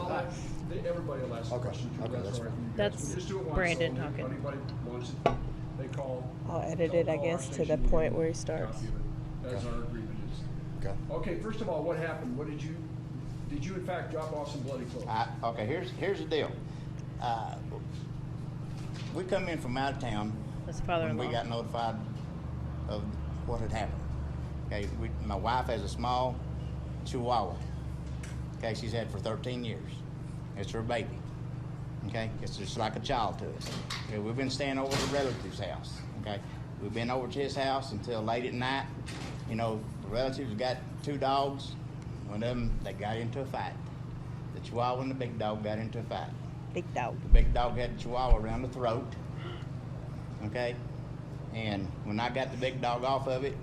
Everybody will ask questions. Okay, that's fine. That's Just do it once, Brandon so talking. Anybody wants it, they call. I'll edit it, I guess, to the point where he starts. As our agreement is. Okay. Okay, first of all, what happened? Did you in fact drop off some bloody clothes? Okay, here's the deal. We come in from out of town. That's father-in-law. We got notified of what had happened. Okay, my wife has a small Chihuahua. Okay, she's had for 13 years. It's her baby. Okay, it's just like a child to us. Okay, we've been staying over at a relative's house. Okay, we've been over to his house until late at night. You know, the relatives got 2 dogs. One of them, they got into a fight. The Chihuahua and the big dog got into a fight. Big dog. The big dog had the Chihuahua around the throat. Okay, and when I got the big dog off of it,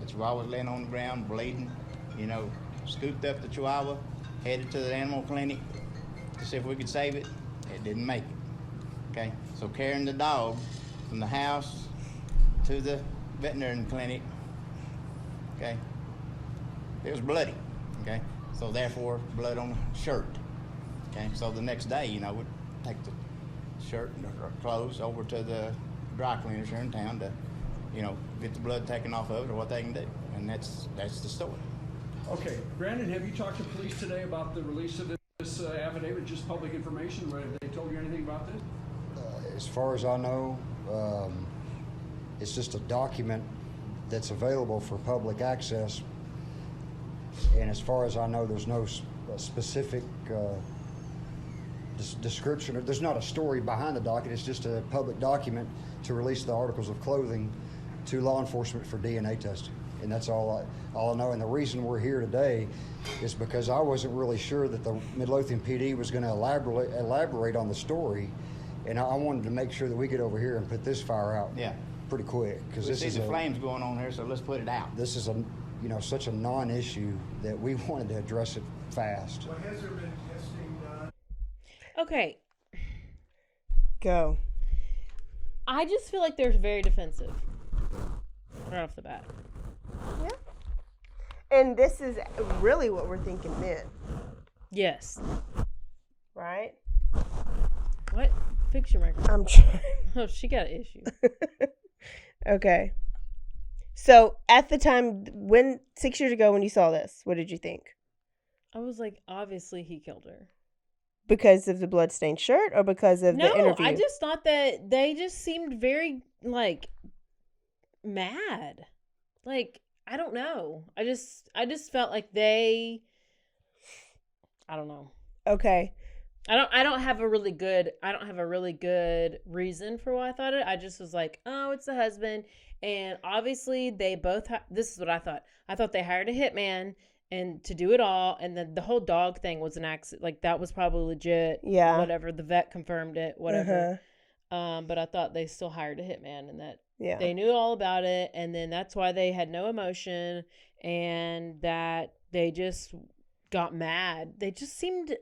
the Chihuahua was laying on the ground, bleeding. You know, scooped up the Chihuahua, headed to the animal clinic to see if we could save it. It didn't make it. Okay, so carrying the dog from the house to the veterinary clinic. Okay, it was bloody, okay? So therefore, blood on the shirt, okay? So the next day, you know, we'd take the shirt and or clothes over to the dry cleaners here in town to, you know, get the blood taken off of it or what they can do. And that's the story. Okay, Brandon, have you talked to police today about the release of this affidavit, just public information? Have they told you anything about this? As far as I know, it's just a document that's available for public access. And as far as I know, there's no specific description. There's not a story behind the document. It's just a public document to release the articles of clothing to law enforcement for DNA testing. And that's all I know. And the reason we're here today is because I wasn't really sure that the Midlothian PD was going to elaborate on the story. And I wanted to make sure that we get over here and put this fire out pretty quick. Because this is the flames going on here, so let's put it out. This is such a non-issue that we wanted to address it fast. Well, has there been testing done? Okay. Go. I just feel like they're very defensive right off the bat. Yeah. And this is really what we're thinking then. Yes. Right? What? Fix your microphone. I'm trying. Oh, she got an issue. Okay. So at the time, 6 years ago when you saw this, what did you think? I was like, obviously he killed her. Because of the bloodstained shirt or because of the interview? No, I just thought that they just seemed very, like, mad. Like, I don't know. I just felt like I don't know. Okay. I don't have a really good reason for why I thought it. I just was like, oh, it's the husband. And obviously they both this is what I thought. I thought they hired a hitman and to do it all, and then the whole dog thing was an accident. Like, that was probably legit. Yeah. Whatever. The vet confirmed it, whatever. But I thought they still hired a hitman and that they knew all about it, and then that's why they had no emotion and that they just got mad. They just seemed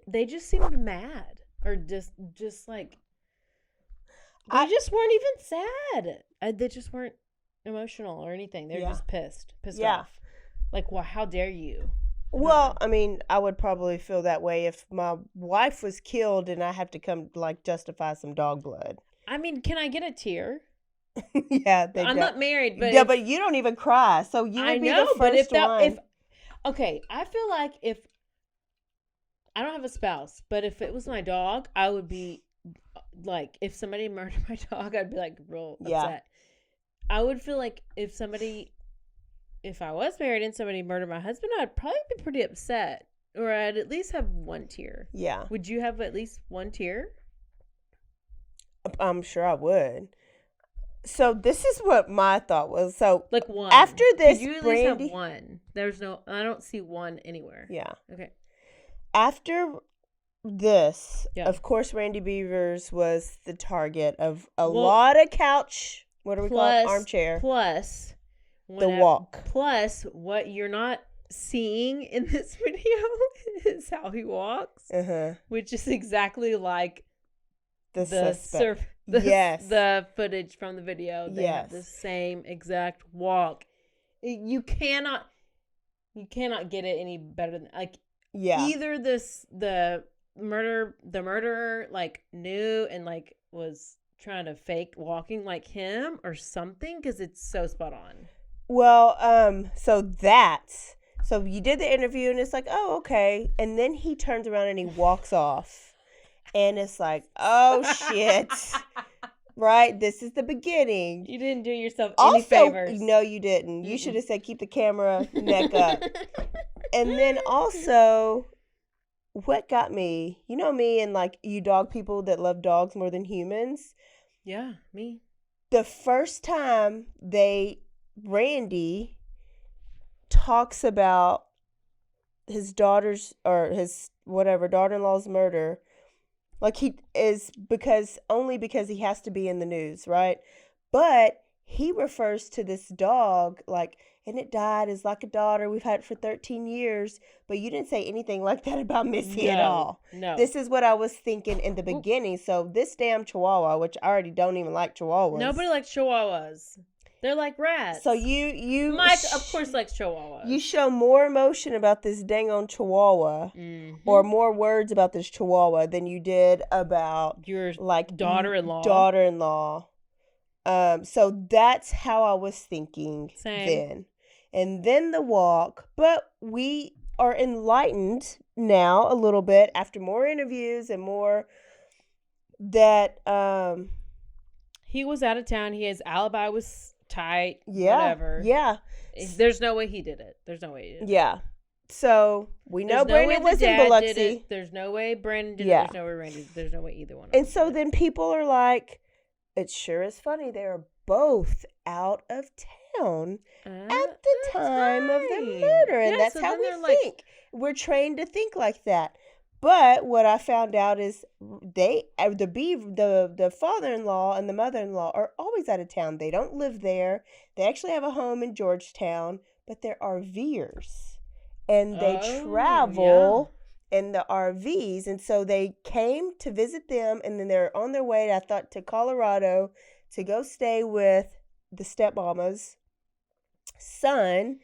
mad, or just like they just weren't even sad. They just weren't emotional or anything. They're just pissed off. Like, well, how dare you? Well, I mean, I would probably feel that way if my wife was killed and I have to come like justify some dog blood. I mean, can I get a tear? Yeah, I'm not married, but but you don't even cry, so you would be the first but one. Okay, I feel like if I don't have a spouse, but if it was my dog, I would be like, if somebody murdered my dog, I'd be like real upset. I would feel like if I was married and somebody murdered my husband, I'd probably be pretty upset, or I'd at least have one tear. Yeah. Would you have at least one tear? I'm sure I would. So this is what my thought was. So like one. After this, could you at least have one? I don't see one anywhere. Yeah. Okay. After this, of course, Randy Beavers was the target of a lot of couch. What do we call it? Armchair. Plus the walk. Plus, what you're not seeing in this video is how he walks, which is exactly like the footage from the video. They have the same exact walk. You cannot get it any better than either the murderer like knew and like was trying to fake walking like him or something, because it's so spot on. Well, so you did the interview and it's like, oh, okay, and then he turns around and he walks off. And it's like, oh, shit. Right? This is the beginning. You didn't do yourself any favors. No, you didn't. You should have said, keep the camera neck up. And then also, what got me, you know me and like you dog people that love dogs more than humans. Yeah, me. The first time Randy talks about his daughter's or his daughter-in-law's murder, like he is because he has to be in the news, right? But he refers to this dog like, and it died as like a daughter. We've had it for 13 years. But you didn't say anything like that about Missy at all. No. This is what I was thinking in the beginning. So this damn Chihuahua, which I already don't even like Chihuahuas. Nobody likes Chihuahuas. They're like rats. So you Mike, of course, likes chihuahuas. You show more emotion about this dang on chihuahua, or more words about this chihuahua than you did about your like daughter-in-law. So that's how I was thinking then. And then the walk, but we are enlightened now a little bit after more interviews and more that he was out of town. His alibi was tight. Yeah. Whatever. Yeah. There's no way he did it. There's no way he did it. Yeah. So we know Brandon was in Biloxi. There's no way Brandon did it. There's no way Randy. There's no way either one of And so then people are like, it sure is funny. They're both out of town at the time of the murder. And that's how we think. We're trained to think like that. But what I found out is the father-in-law and the mother-in-law are always out of town. They don't live there. They actually have a home in Georgetown, but they're RVers. And they travel in the RVs. And so they came to visit them, and then they're on their way, I thought, to Colorado to go stay with the stepmama's son.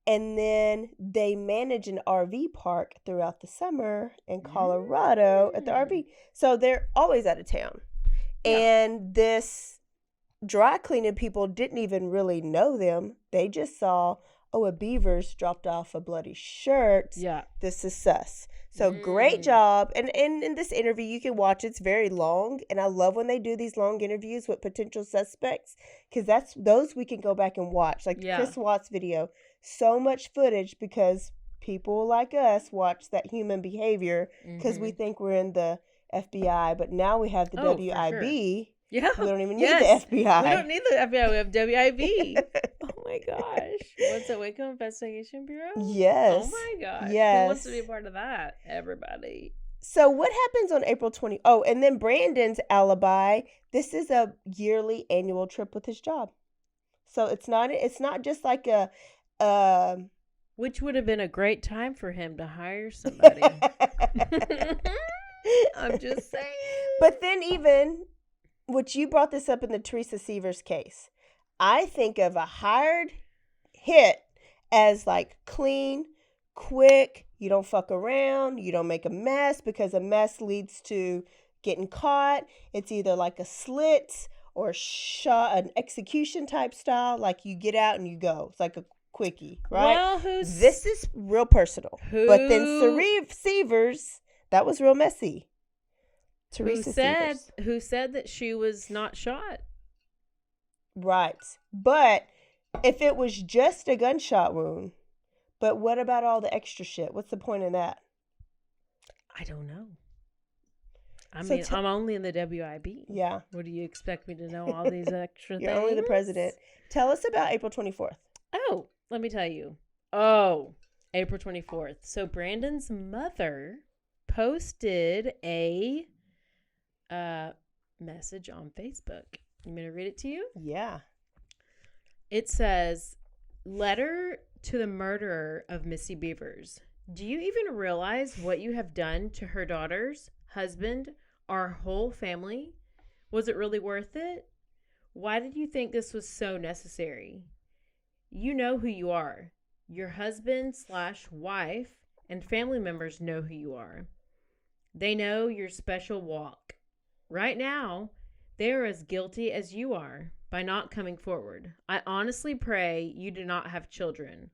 And then they manage an RV park throughout the summer in Colorado at the RV. So they're always out of town. Yeah. And this dry cleaning people didn't even really know them. They just saw, a Beavers dropped off a bloody shirt. Yeah. This is sus. So great job. And in this interview, you can watch, it's very long. And I love when they do these long interviews with potential suspects, because those we can go back and watch. Like Chris Watts' video. So much footage because people like us watch that human behavior because we think we're in the FBI, but now we have the WIB. Sure. Yeah. We don't even need the FBI. We don't need the FBI. We have WIB. Oh my gosh. What's the Waco Investigation Bureau? Yes. Oh my gosh. Yes. Who wants to be a part of that? Everybody. So what happens on April 20? Oh, and then Brandon's alibi. This is a yearly annual trip with his job. So it's not just like a which would have been a great time for him to hire somebody. I'm just saying. But then even, which you brought this up in the Teresa Sievers case, I think of a hired hit as like clean, quick, you don't fuck around, you don't make a mess, because a mess leads to getting caught. It's either like a slit or an execution type style, like you get out and you go. It's like a quickie, right? Well, this is real personal. But then Sievers, that was real messy. Teresa Sievers. Who said that she was not shot? Right. But if it was just a gunshot wound, but what about all the extra shit? What's the point in that? I don't know. I'm only in the WIB. Yeah. What do you expect me to know all these extra things? You're only the president. Tell us about April 24th. Oh, let me tell you. April 24th. So Brandon's mother posted a message on Facebook. You want me to read it to you? Yeah. It says, "Letter to the murderer of Missy Bevers. Do you even realize what you have done to her daughters, husband, our whole family? Was it really worth it? Why did you think this was so necessary? You know who you are. Your husband/wife and family members know who you are. They know your special walk. Right now, they are as guilty as you are by not coming forward. I honestly pray you do not have children.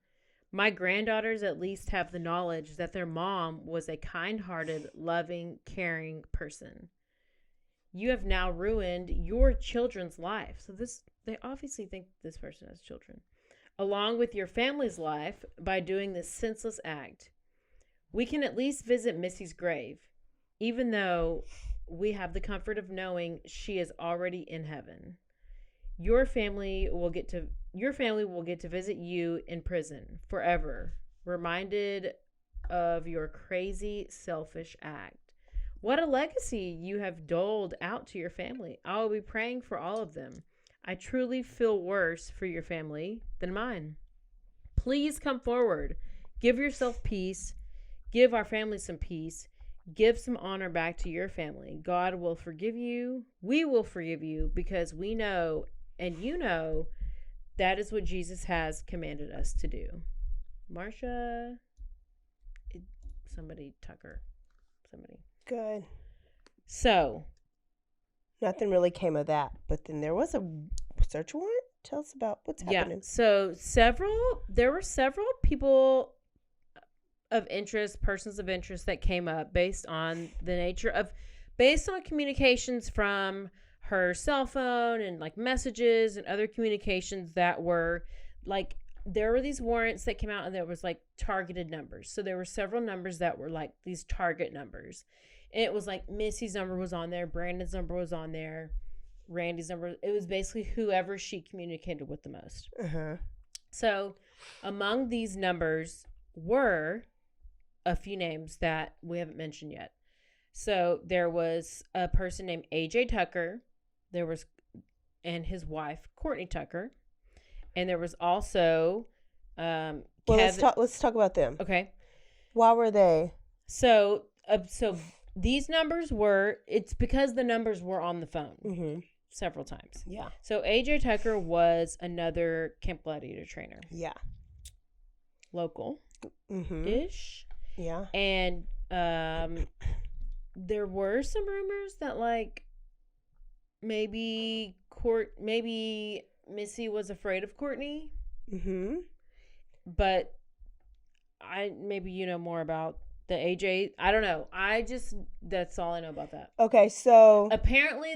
My granddaughters at least have the knowledge that their mom was a kind-hearted, loving, caring person. You have now ruined your children's life." So they obviously think this person has children. "Along with your family's life by doing this senseless act. We can at least visit Missy's grave, even though we have the comfort of knowing she is already in heaven. Your family will get to visit you in prison forever, reminded of your crazy, selfish act. What a legacy you have doled out to your family. I will be praying for all of them. I truly feel worse for your family than mine. Please come forward. Give yourself peace. Give our family some peace. Give some honor back to your family. God will forgive you. We will forgive you because we know, and you know, that is what Jesus has commanded us to do. Marsha, Tucker. Good. So. Nothing really came of that. But then there was a search warrant? Tell us about what's happening. So there were several people of interest, persons of interest that came up based on communications from her cell phone and like messages and other communications that were like, there were these warrants that came out and there was like targeted numbers. So there were several numbers that were like these target numbers. And it was like Missy's number was on there, Brandon's number was on there, Randy's number. It was basically whoever she communicated with the most. So among these numbers were a few names that we haven't mentioned yet. So there was a person named AJ Tucker. And his wife, Courtney Tucker. And there was also let's talk about them. Okay. Why were they? So these numbers it's because the numbers were on the phone several times. Yeah. So AJ Tucker was another Camp Gladiator trainer. Yeah. Local-ish. Yeah. And there were some rumors that like maybe Missy was afraid of Courtney. But maybe you know more about the AJ. I don't know. That's all I know about that. Okay, so apparently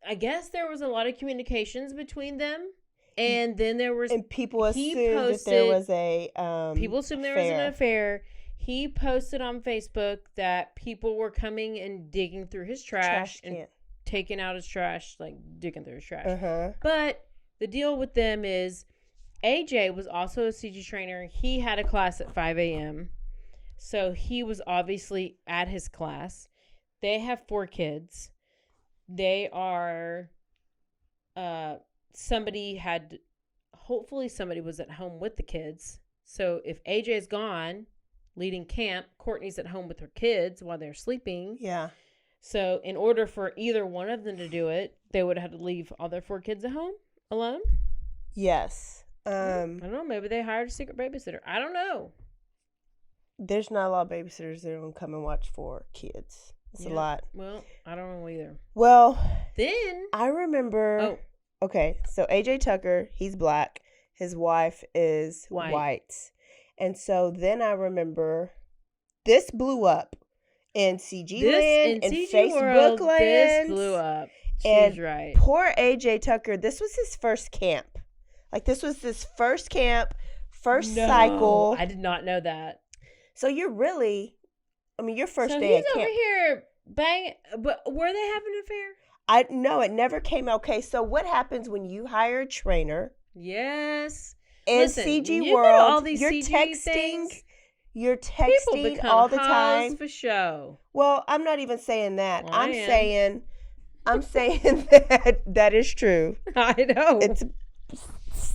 I guess there was a lot of communications between them, and then there was people assumed that there was an affair. He posted on Facebook that people were coming and digging through his trash and taking out his trash, like digging through his trash. But the deal with them is AJ was also a CG trainer. He had a class at 5 a.m. So he was obviously at his class. They have 4 kids. They are, hopefully somebody was at home with the kids. So if AJ's gone, leading camp, Courtney's at home with her kids while they're sleeping. Yeah. So in order for either one of them to do it, they would have had to leave all their 4 kids at home alone. Yes. I don't know. Maybe they hired a secret babysitter. I don't know. There's not a lot of babysitters that don't come and watch 4 kids. It's a lot. Well, I don't know either. Well, then I remember. Okay, so AJ Tucker, he's black. His wife is white. And so then I remember this blew up in CG land and Facebook land. This blew up. She's right. Poor AJ Tucker, this was his first camp. Like, this was his first camp, cycle. I did not know that. So you're really, your first so day at camp. So he's over here banging, but were they having an affair? No, it never came out. Okay, so what happens when you hire a trainer? Yes. In CG world, you're texting all the time. For show. Well, I'm not even saying that. Well, I'm saying that is true. I know.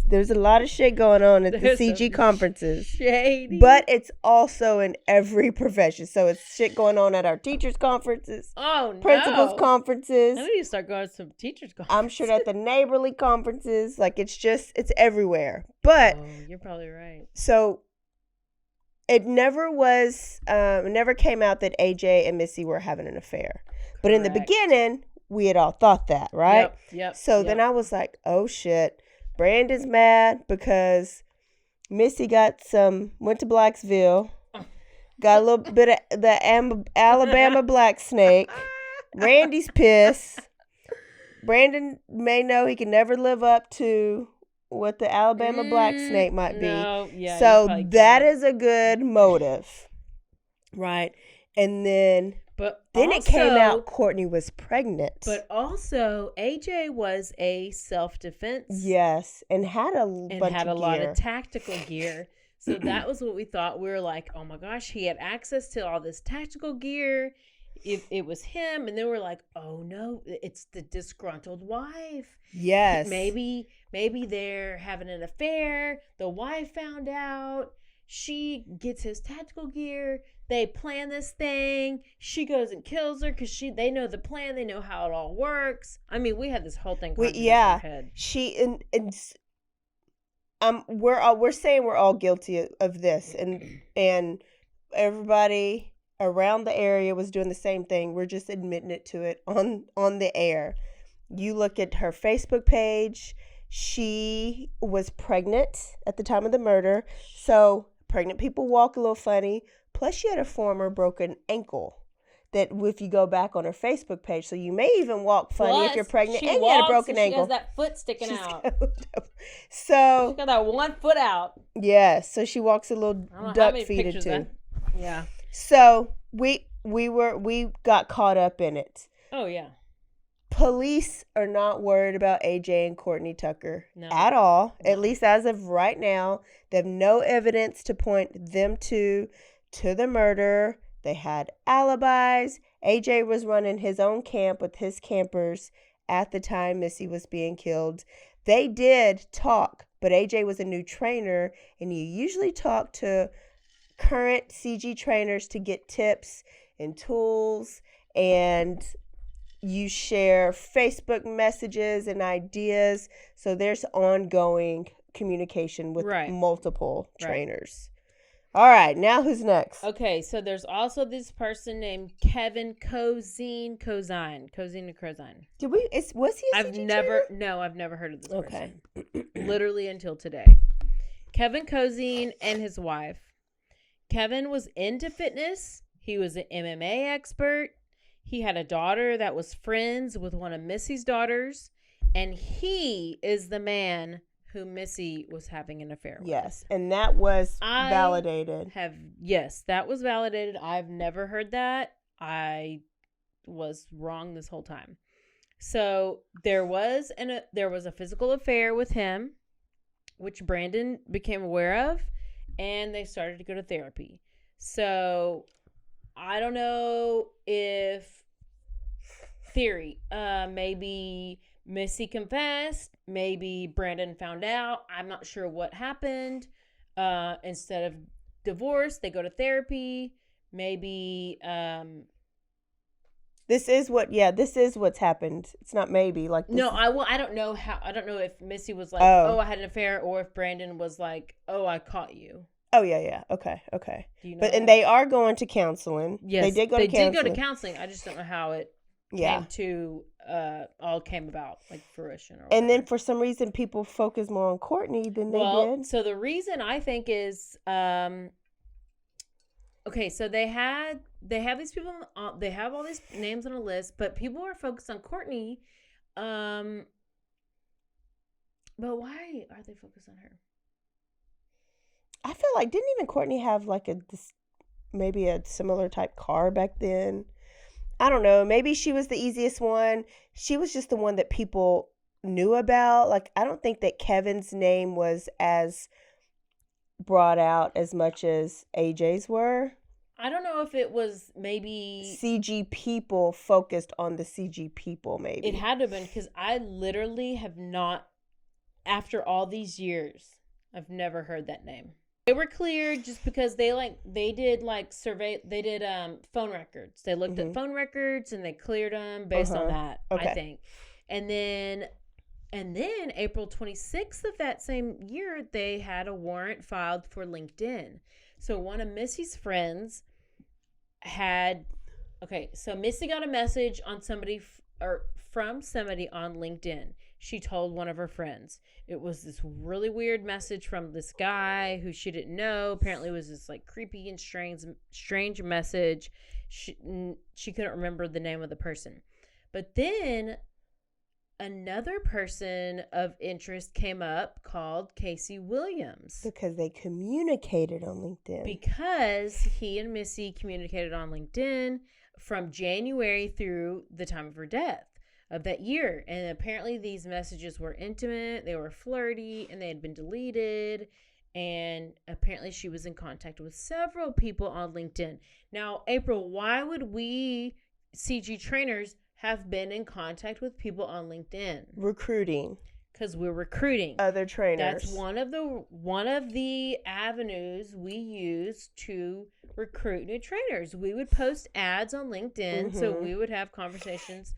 There's a lot of shit going on at the CG conferences. Shady. But it's also in every profession. So it's shit going on at our teachers' conferences. Oh, no. Principals' conferences. I need to start going to some teachers' conferences. I'm sure at the neighborly conferences. Like, it's everywhere. But you're probably right. So it never came out that AJ and Missy were having an affair. But in the beginning, we had all thought that, right? Yep. So then I was like, oh shit. Brandon's mad because Missy went to Blacksville, got a little bit of the Alabama black snake. Randy's pissed. Brandon may know he can never live up to what the Alabama black snake might be. So that is a good motive. Right. And then it came out Courtney was pregnant. But also AJ was a self-defense. Yes, and had a lot of tactical gear. So that was what we thought. We were like, oh my gosh, he had access to all this tactical gear. It was him, and then we're like, oh no, it's the disgruntled wife. Yes. Maybe they're having an affair. The wife found out. She gets his tactical gear. They plan this thing. She goes and kills her because they know the plan. They know how it all works. We had this whole thing. In our head. we're saying we're all guilty of this, and everybody around the area was doing the same thing. We're just admitting it to it on the air. You look at her Facebook page. She was pregnant at the time of the murder, so pregnant people walk a little funny. Plus, she had a former broken ankle that if you go back on her Facebook page, so you may even walk funny if you're pregnant and you had a broken ankle. She has that foot sticking out. So she's got that one foot out. Yeah, so she walks a little duck-feeted too. Yeah. So we got caught up in it. Oh yeah. Police are not worried about AJ and Courtney Tucker at all. No. At least as of right now, they have no evidence to point them to the murder. They had alibis. AJ was running his own camp with his campers at the time Missy was being killed. They did talk, but AJ was a new trainer, and you usually talk to current CG trainers to get tips and tools, and you share Facebook messages and ideas. So there's ongoing communication with multiple trainers. All right, now who's next? Okay, so there's also this person named Kevin Cozine. Was he a CG trainer? I've never heard of this person. Literally until today. Kevin Cozine and his wife. Kevin was into fitness. He was an MMA expert. He had a daughter that was friends with one of Missy's daughters, and he is the man who Missy was having an affair with. Yes, and that was validated. Yes, that was validated. I've never heard that. I was wrong this whole time. So there was a physical affair with him, which Brandon became aware of, and they started to go to therapy. So I don't know if theory, maybe Missy confessed, maybe Brandon found out. I'm not sure what happened. Instead of divorce, they go to therapy. Maybe this is what's happened. It's not maybe like this. No, I don't know if Missy was like, oh, I had an affair, or if Brandon was like, oh, I caught you. Oh, yeah. Okay. Do you know and they are going to counseling. Yes, they did go to counseling. I just don't know how it came about, like fruition. And then for some reason, people focus more on Courtney than they did. So the reason I think is, okay, so they have these people, they have all these names on a list, but people are focused on Courtney. But why are they focused on her? I feel like, didn't even Courtney have like maybe a similar type car back then? I don't know. Maybe she was the easiest one. She was just the one that people knew about. Like, I don't think that Kevin's name was as brought out as much as AJ's were. I don't know if it was maybe CG people focused on the CG people, maybe. It had to have been, because I literally have not, after all these years, I've never heard that name. They were cleared just because they did phone records. They looked at phone records and they cleared them based on that, I think. And then April 26th of that same year, they had a warrant filed for LinkedIn. So one of Missy's friends so Missy got a message on from somebody on LinkedIn. She told one of her friends. It was this really weird message from this guy who she didn't know. Apparently it was this like creepy and strange message. She couldn't remember the name of the person. But then another person of interest came up called Casey Williams. Because they communicated on LinkedIn. Because he and Missy communicated on LinkedIn from January through the time of her death of that year. And apparently these messages were intimate, they were flirty, and they had been deleted. And apparently she was in contact with several people on LinkedIn. Now, April, why would we CG trainers have been in contact with people on LinkedIn? Recruiting. Because we're recruiting other trainers. That's one of the avenues we use to recruit new trainers. We would post ads on LinkedIn, so we would have conversations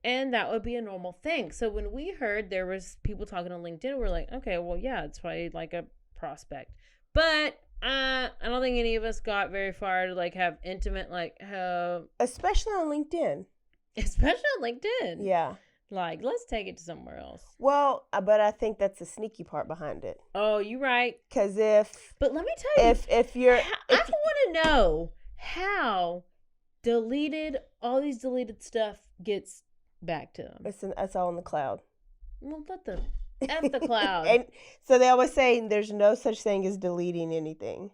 And that would be a normal thing. So when we heard there was people talking on LinkedIn, we're like, okay, well, yeah, it's probably like a prospect. But I don't think any of us got very far to like have intimate, like how. Especially on LinkedIn. Especially on LinkedIn. Yeah. Like, let's take it to somewhere else. Well, but I think that's the sneaky part behind it. Oh, you're right. Because But let me tell you. If you're. I want to know how all these deleted stuff gets back to them. It's all in the cloud. Well, F the cloud. And so they always say there's no such thing as deleting anything.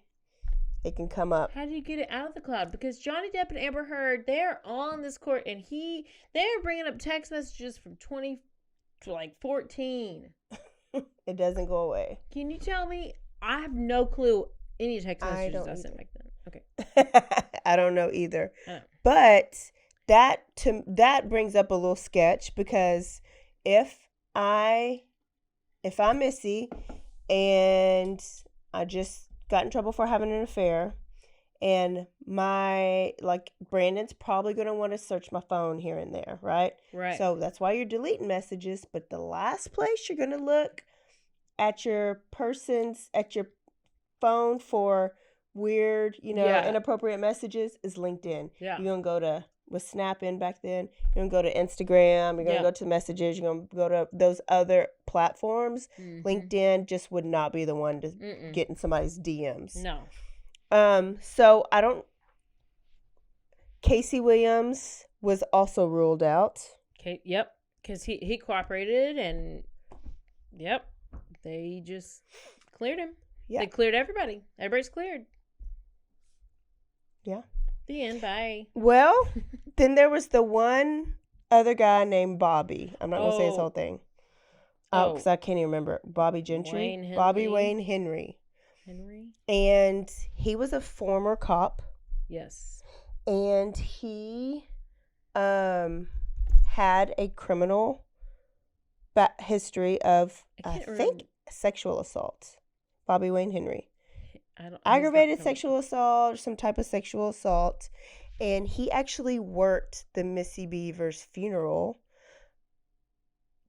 It can come up. How do you get it out of the cloud? Because Johnny Depp and Amber Heard, they're on this court, and they're bringing up text messages from 2014. It doesn't go away. Can you tell me? I have no clue any text messages I sent back then. Okay. I don't know either. I know. But that brings up a little sketch, because if I'm Missy and I just got in trouble for having an affair, and Brandon's probably going to want to search my phone here and there, right? Right. So that's why you're deleting messages, but the last place you're going to look at your phone for weird, inappropriate messages is LinkedIn. Yeah. You're going to go to, with Snap in back then, you're going to go to Instagram, you're going to go to messages, you're going to go to those other platforms. Mm-hmm. LinkedIn just would not be the one to get in somebody's DMs. No. So Casey Williams was also ruled out. Okay, yep, because he cooperated, and yep, they just cleared him. Yeah. They cleared everybody. Everybody's cleared. Yeah. The end. Bye. Well, then there was the one other guy named Bobby. I'm not going to say his whole thing. Because I can't even remember. Bobby Gentry? Bobby Wayne Henry. And he was a former cop. Yes. And he had a criminal history of, I think, sexual assault. Bobby Wayne Henry. Aggravated sexual assault or some type of sexual assault. And he actually worked the Missy Bevers funeral.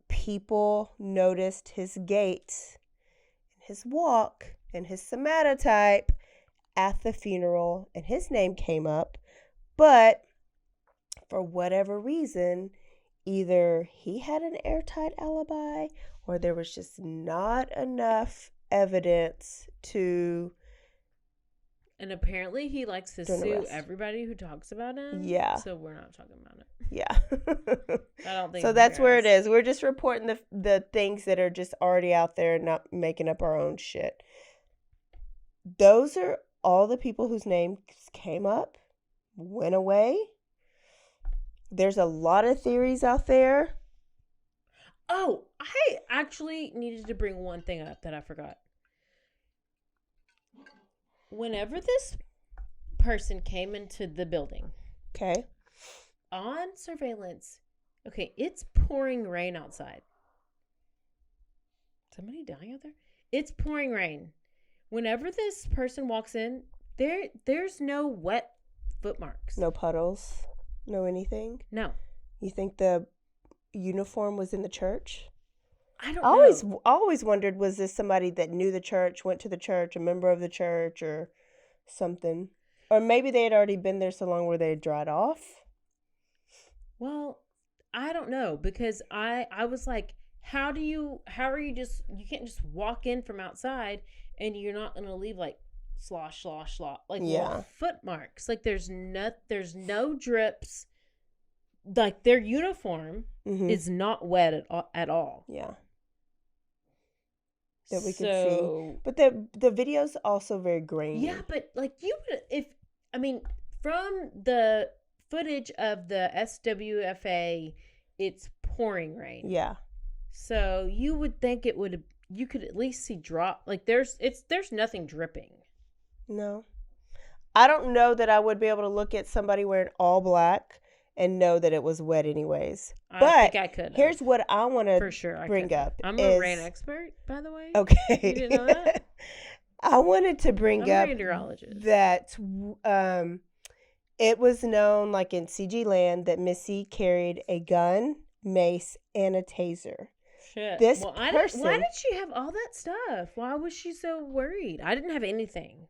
People noticed his gait, his walk, and his somatotype at the funeral, and his name came up. But for whatever reason, either he had an airtight alibi or there was just not enough evidence to. And apparently he likes to sue everybody who talks about him. Yeah. So we're not talking about it. Yeah. I don't think so. That's where it is. We're just reporting the things that are just already out there, not making up our own shit. Those are all the people whose names came up, went away. There's a lot of theories out there. Oh, I actually needed to bring one thing up that I forgot. Whenever this person came into the building, okay, on surveillance, okay, it's pouring rain outside. Somebody dying out there? It's pouring rain. Whenever this person walks in, there's no wet foot marks. No puddles, no anything? No. You think the uniform was in the church? I don't know. I always wondered, was this somebody that knew the church, went to the church, a member of the church or something? Or maybe they had already been there so long where they had dried off? Well, I don't know, because I was like, how are you can't just walk in from outside and you're not going to leave like slosh, like foot marks. Like there's no drips. Like their uniform is not wet at all. Yeah. That we can see. But the video's also very grainy. Yeah, but like from the footage of the SWFA, it's pouring rain. Yeah. So you would think you could at least see drop. Like there's nothing dripping. No. I don't know that I would be able to look at somebody wearing all black and know that it was wet anyways. I think I could. Here's what I want to bring up. I'm a rain expert, by the way. Okay. You didn't know that? I wanted to bring up that it was known, like in CG land, that Missy carried a gun mace, and a taser. Shit. This why person... did she have all that stuff? Why was she so worried? I didn't have anything.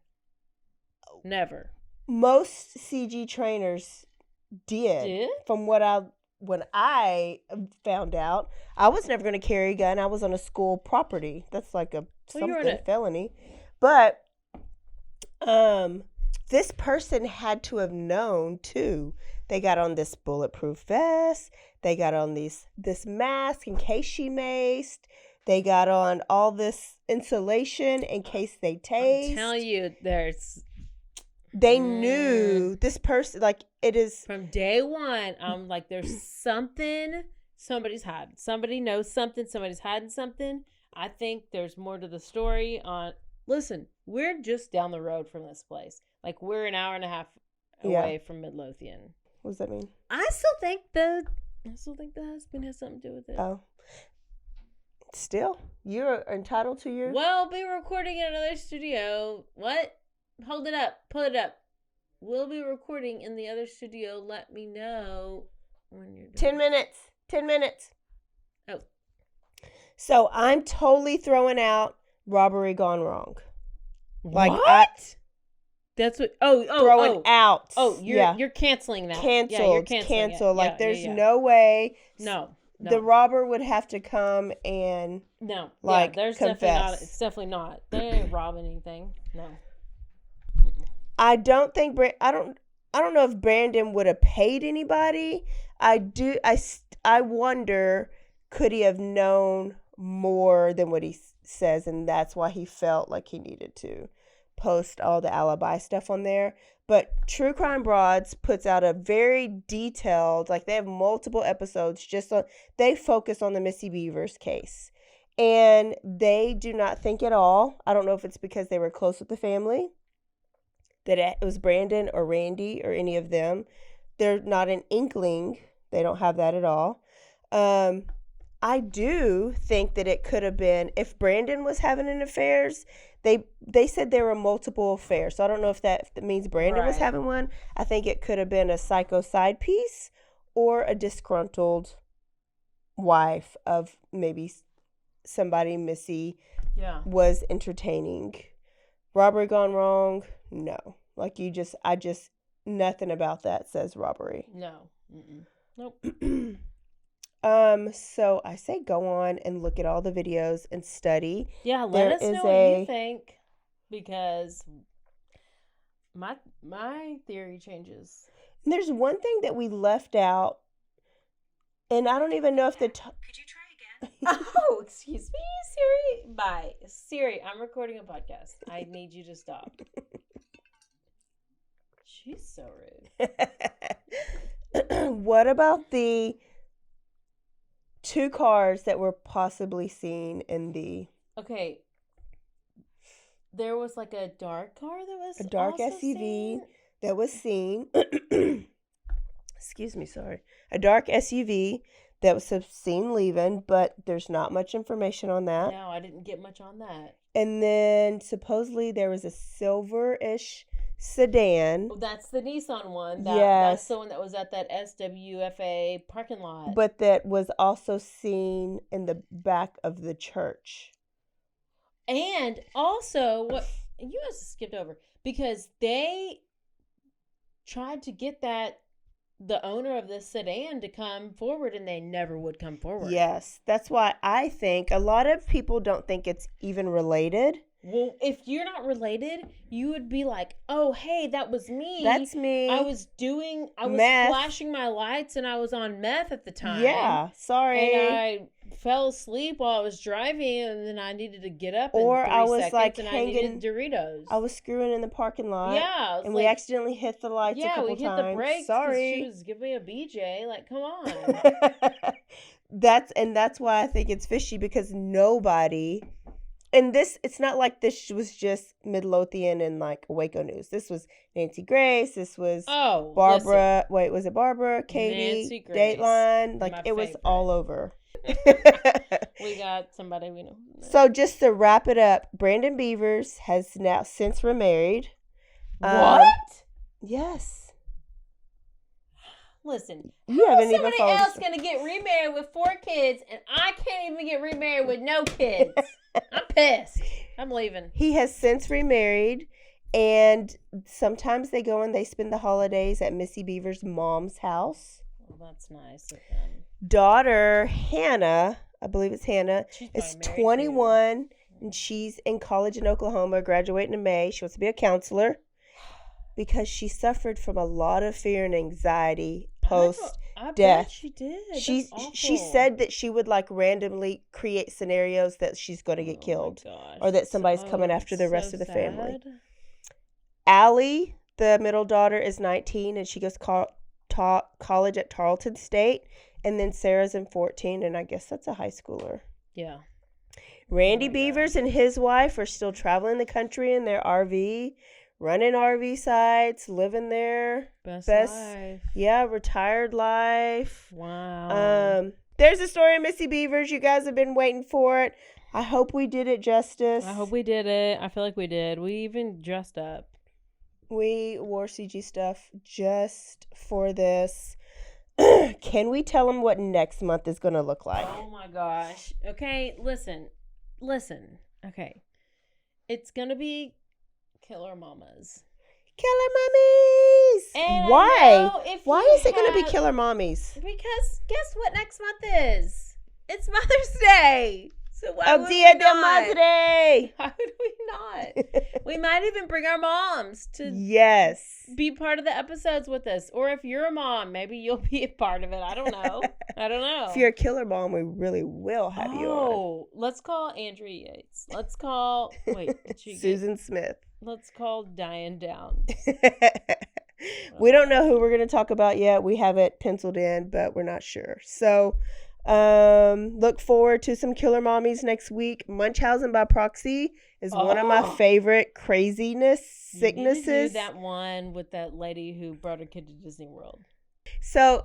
Never. Most CG trainers did. From when I found out, I was never going to carry a gun. I was on a school property. That's like something felony. But this person had to have known too. They got on this bulletproof vest. They got on this mask in case she maced. They got on all this insulation in case they tased. I'm telling you, they knew this person, like, it is... From day one, I'm like, there's something somebody's hiding. Somebody knows something. Somebody's hiding something. I think there's more to the story Listen, we're just down the road from this place. Like, we're an hour and a half away from Midlothian. What does that mean? I still think the husband has something to do with it. Oh. Still, you're entitled to your... We'll be recording in another studio. What? Hold it up. Pull it up. We'll be recording in the other studio. Let me know when you're done. 10 minutes. Oh. So I'm totally throwing out robbery gone wrong. What? That's what... Throwing out. Oh, you're canceling that. Canceled. Yeah, you're canceling Cancel. it. Like, there's no way... No. The robber would have to come and there's confess. It's definitely not. They ain't robbing anything. No. I don't think I don't know if Brandon would have paid anybody. I wonder, could he have known more than what he says, and that's why he felt like he needed to post all the alibi stuff on there. But True Crime Broads puts out a very detailed, like, they have multiple episodes they focus on the Missy Bevers case. And they do not think at all, I don't know if it's because they were close with the family, that it was Brandon or Randy or any of them. They're not an inkling. They don't have that at all. I do think that it could have been, if Brandon was having an affairs, they said there were multiple affairs. So I don't know if that means Brandon was having one. I think it could have been a psycho side piece or a disgruntled wife of maybe somebody Missy was entertaining. Robbery gone wrong? No. Like, nothing about that says robbery. No. Mm-mm. Nope. So I say go on and look at all the videos and study. Yeah, let us know what you think, because my theory changes. And there's one thing that we left out, and I don't even know if Could you try again? Oh, excuse me, Siri. Bye. Siri, I'm recording a podcast. I need you to stop. She's so rude. What about the 2 cars that were possibly seen in the... Okay. There was like a dark car that was a dark also SUV seen? That was seen. Excuse me, sorry. A dark SUV that was seen leaving, but there's not much information on that. No, I didn't get much on that. And then supposedly there was a silver-ish sedan. Oh, that's the Nissan one. Yes. That's the one that was at that SWFA parking lot. But that was also seen in the back of the church. And also, what you guys skipped over, because they tried to get the owner of this sedan to come forward, and they never would come forward. Yes, that's why I think a lot of people don't think it's even related. Well, if you're not related, you would be like, oh, hey, that was me. That's me. I was meth. flashing my lights, and I was on meth at the time. Yeah, sorry. And I fell asleep while I was driving, and then I needed to get up or in 3 I was seconds, like and hanging, I needed Doritos. I was screwing in the parking lot. Yeah. And we accidentally hit the lights a couple times. Yeah, we hit the brakes. Sorry. She was giving me a BJ. Like, come on. That's why I think it's fishy, because nobody... And it's not like this was just Midlothian and like Waco News. This was Nancy Grace. This was Barbara. Listen. Wait, was it Barbara? Katie? Dateline? Like, it was all over. We got somebody we know. So just to wrap it up, Brandon Beavers has now since remarried. What? Yes. Listen, You haven't even somebody followed else the going to get remarried with 4 kids, and I can't even get remarried with no kids? I'm pissed. I'm leaving. He has since remarried, and sometimes they go and they spend the holidays at Missy Bevers' mom's house. Well, that's nice of them. Daughter, Hannah, I believe it's Hannah, She's is probably 21, and she's in college in Oklahoma, graduating in May. She wants to be a counselor because she suffered from a lot of fear and anxiety post-death. I bet she did. She said that she would like randomly create scenarios that she's going to get killed or that somebody's coming after the rest of the family. Allie, the middle daughter, is 19, and she goes college at Tarleton State. And then Sarah's in 14, and I guess that's a high schooler. Yeah. Randy Beavers and his wife are still traveling the country in their RV, running RV sites, living their best life. Yeah, retired life. Wow. There's a story of Missy Bevers. You guys have been waiting for it. I hope we did it justice. I hope we did it. I feel like we did. We even dressed up. We wore CG stuff just for this. Can we tell them what next month is going to look like? Oh my gosh. Okay, listen. Okay. It's going to be Killer Mamas. Killer Mommies! And why? Why is it going to be Killer Mommies? Because guess what next month is? It's Mother's Day. So why would Dia we de not? Madre! Why would we not? We might even bring our moms to be part of the episodes with us. Or if you're a mom, maybe you'll be a part of it. I don't know. If you're a killer mom, we really will have you on. Oh, let's call Andrea Yates. Let's call, Susan Smith. Let's call Diane Downs. We don't know who we're going to talk about yet. We have it penciled in, but we're not sure. So look forward to some killer mommies next week. Munchausen by proxy is one of my favorite sicknesses. You need to do that one with that lady who brought her kid to Disney World. So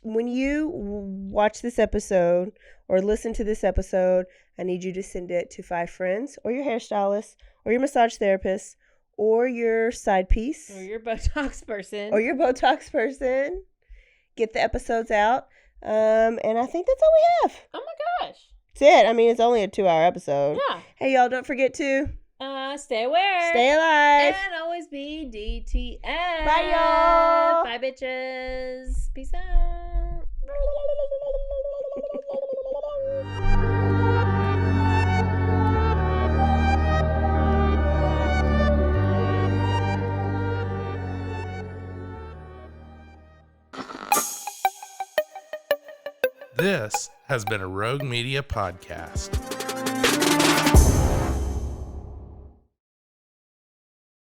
when you watch this episode or listen to this episode, I need you to send it to 5 friends or your hairstylist or your massage therapist or your side piece or your Botox person. Get the episodes out. And I think that's all we have. Oh my gosh. That's it. I mean, it's only a 2-hour episode. Yeah. Hey, y'all, don't forget to stay aware. Stay alive. And always be DTF. Bye, y'all. Bye, bitches. Peace out. This has been a Rogue Media podcast.